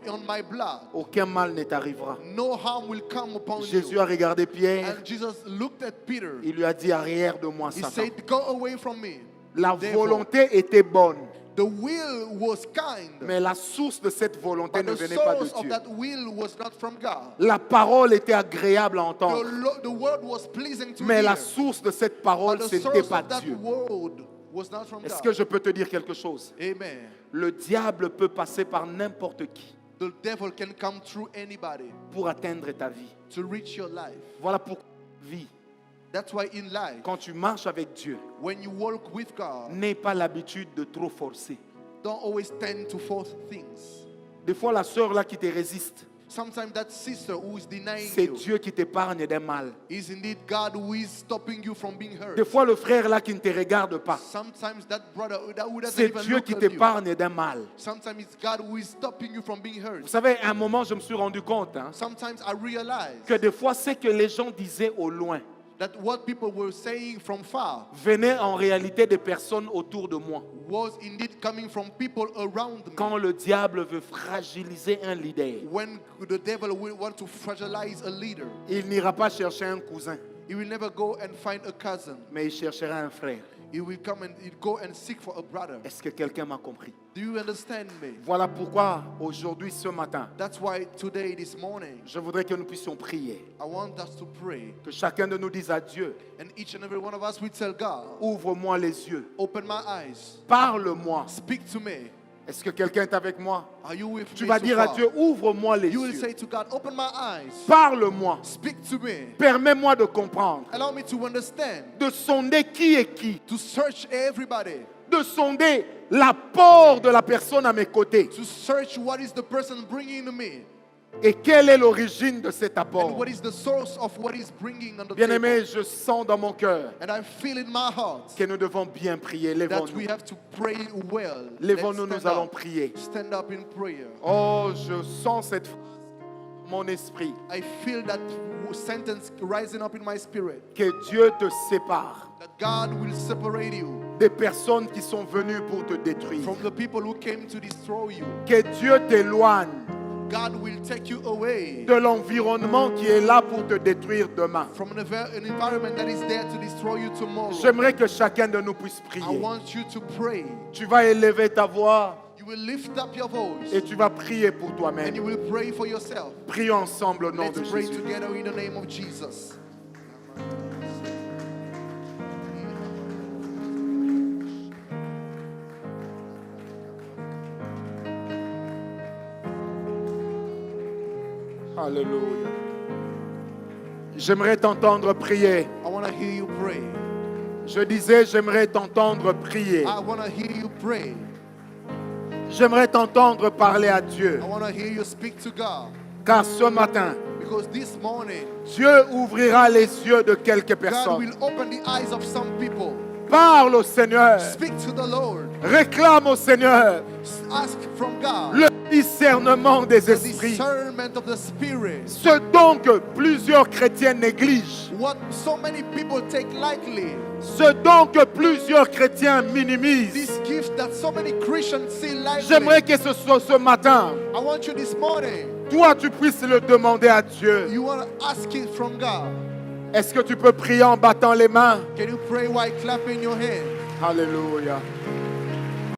B: on my blood,
A: aucun mal ne t'arrivera.
B: no harm will come upon
A: Jésus
B: you.
A: a regardé Pierre,
B: And Jesus looked at Peter.
A: il lui a dit, arrière de moi,
B: He
A: Satan.
B: said, go away from me.
A: La
B: Therefore,
A: volonté était bonne,
B: the will was kind,
A: mais la source de cette volonté
B: but
A: ne
B: the
A: venait pas de
B: source of
A: Dieu.
B: that will was not from God.
A: La parole était agréable à
B: The,
A: entendre,
B: the word was pleasing to
A: mais
B: hear,
A: la source de cette parole,
B: but
A: ce
B: the
A: n'était
B: source
A: pas
B: of that
A: Dieu.
B: word was not from
A: Est-ce que
B: God.
A: je peux te dire quelque chose?
B: Amen.
A: Le diable peut passer par n'importe qui
B: The devil can come through anybody
A: pour atteindre ta vie.
B: to reach your life.
A: Voilà pourquoi vie.
B: That's why in life,
A: Quand tu marches avec Dieu,
B: when you walk with God,
A: n'aie pas l'habitude de trop forcer.
B: don't always tend to force things.
A: Des fois, la sœur là qui te résiste,
B: Sometimes that sister who is denying
A: c'est
B: you
A: Dieu qui t'épargne d'un mal.
B: is indeed God who is stopping you from being hurt.
A: Des fois, le frère là qui ne te regarde pas,
B: Sometimes that brother who doesn't
A: c'est
B: even
A: Dieu
B: look
A: qui
B: at you.
A: t'épargne d'un mal.
B: Sometimes it's God who is stopping you from being hurt.
A: Vous savez, à un moment, je me suis rendu compte
B: Sometimes I realize
A: que des fois, ce que les gens disaient au loin
B: that what people were saying from far
A: venait en réalité des personnes autour de moi.
B: was indeed coming from people around me.
A: Quand le diable veut fragiliser un leader,
B: When the devil will want to fragilize a leader,
A: il n'ira pas chercher un cousin,
B: he will never go and find a cousin.
A: mais il cherchera un frère.
B: He will come and he'll go and seek for a brother.
A: Est-ce que quelqu'un m'a compris?
B: Do you understand me?
A: Voilà pourquoi aujourd'hui, ce matin,
B: That's why today, this morning,
A: je voudrais que nous puissions prier.
B: I want us to pray.
A: Que chacun de nous dise à Dieu,
B: And each and every one of us will tell God,
A: ouvre-moi les yeux,
B: open my eyes,
A: parle-moi.
B: speak to me.
A: Est-ce que quelqu'un est avec moi?
B: Are you with
A: Tu
B: me
A: vas
B: so
A: dire à
B: far?
A: Dieu, ouvre-moi les
B: You will
A: yeux,
B: say to God, open my eyes,
A: parle-moi,
B: speak to me.
A: permets-moi de comprendre,
B: Allow me to understand,
A: de sonder qui est qui,
B: to search everybody,
A: de sonder l'apport de la personne à mes côtés
B: to search what is the person bringing to me,
A: et quelle est l'origine de cet
B: and
A: apport.
B: what is the source of what is bringing on the
A: Bien-aimé,
B: table.
A: je sens dans mon cœur
B: And I feel in my heart
A: que nous devons bien prier.
B: that we
A: Lèvons-nous.
B: have to pray well.
A: Lèvons-nous,
B: Let's
A: nous
B: stand
A: allons
B: up.
A: prier.
B: Stand up in prayer.
A: Oh, je sens cette phrase dans mon esprit.
B: I feel that sentence rising up in my spirit.
A: Que Dieu te sépare
B: That God will separate you
A: des personnes qui sont venues pour te détruire.
B: from the people who came to destroy you.
A: Que Dieu t'éloigne
B: God will take you away
A: de l'environnement qui est là pour te détruire demain.
B: from an environment that is there to destroy you tomorrow.
A: J'aimerais que chacun de nous puisse
B: I
A: prier.
B: want you to pray.
A: Tu vas élever ta voix.
B: You will lift up your voice
A: et tu vas prier pour
B: and
A: toi-même.
B: you will pray for yourself.
A: Prions ensemble au nom de
B: Let's pray
A: Jésus.
B: together in the name of Jesus.
A: Alléluia. J'aimerais t'entendre prier.
B: I want to hear you pray.
A: Je disais, j'aimerais t'entendre prier.
B: I want to hear you pray.
A: J'aimerais t'entendre parler à Dieu.
B: I want to hear you speak to God.
A: Car ce matin,
B: Because this morning,
A: Dieu ouvrira les yeux de quelques
B: God
A: personnes.
B: will open the eyes of some people.
A: Parle au Seigneur.
B: Speak to the Lord.
A: Réclame au Seigneur
B: Ask from God
A: le discernement des
B: the
A: esprits.
B: discernment of the Spirit.
A: Ce don que plusieurs chrétiens négligent.
B: What so many people take lightly.
A: Ce don que plusieurs chrétiens minimisent.
B: This gift that so many Christians see lightly.
A: J'aimerais que ce soit ce matin.
B: I want you this morning,
A: Toi, tu puisses le demander à Dieu.
B: you want to ask it from God.
A: Est-ce que tu peux prier en battant les mains?
B: Can you pray while clapping your hands?
A: Alléluia.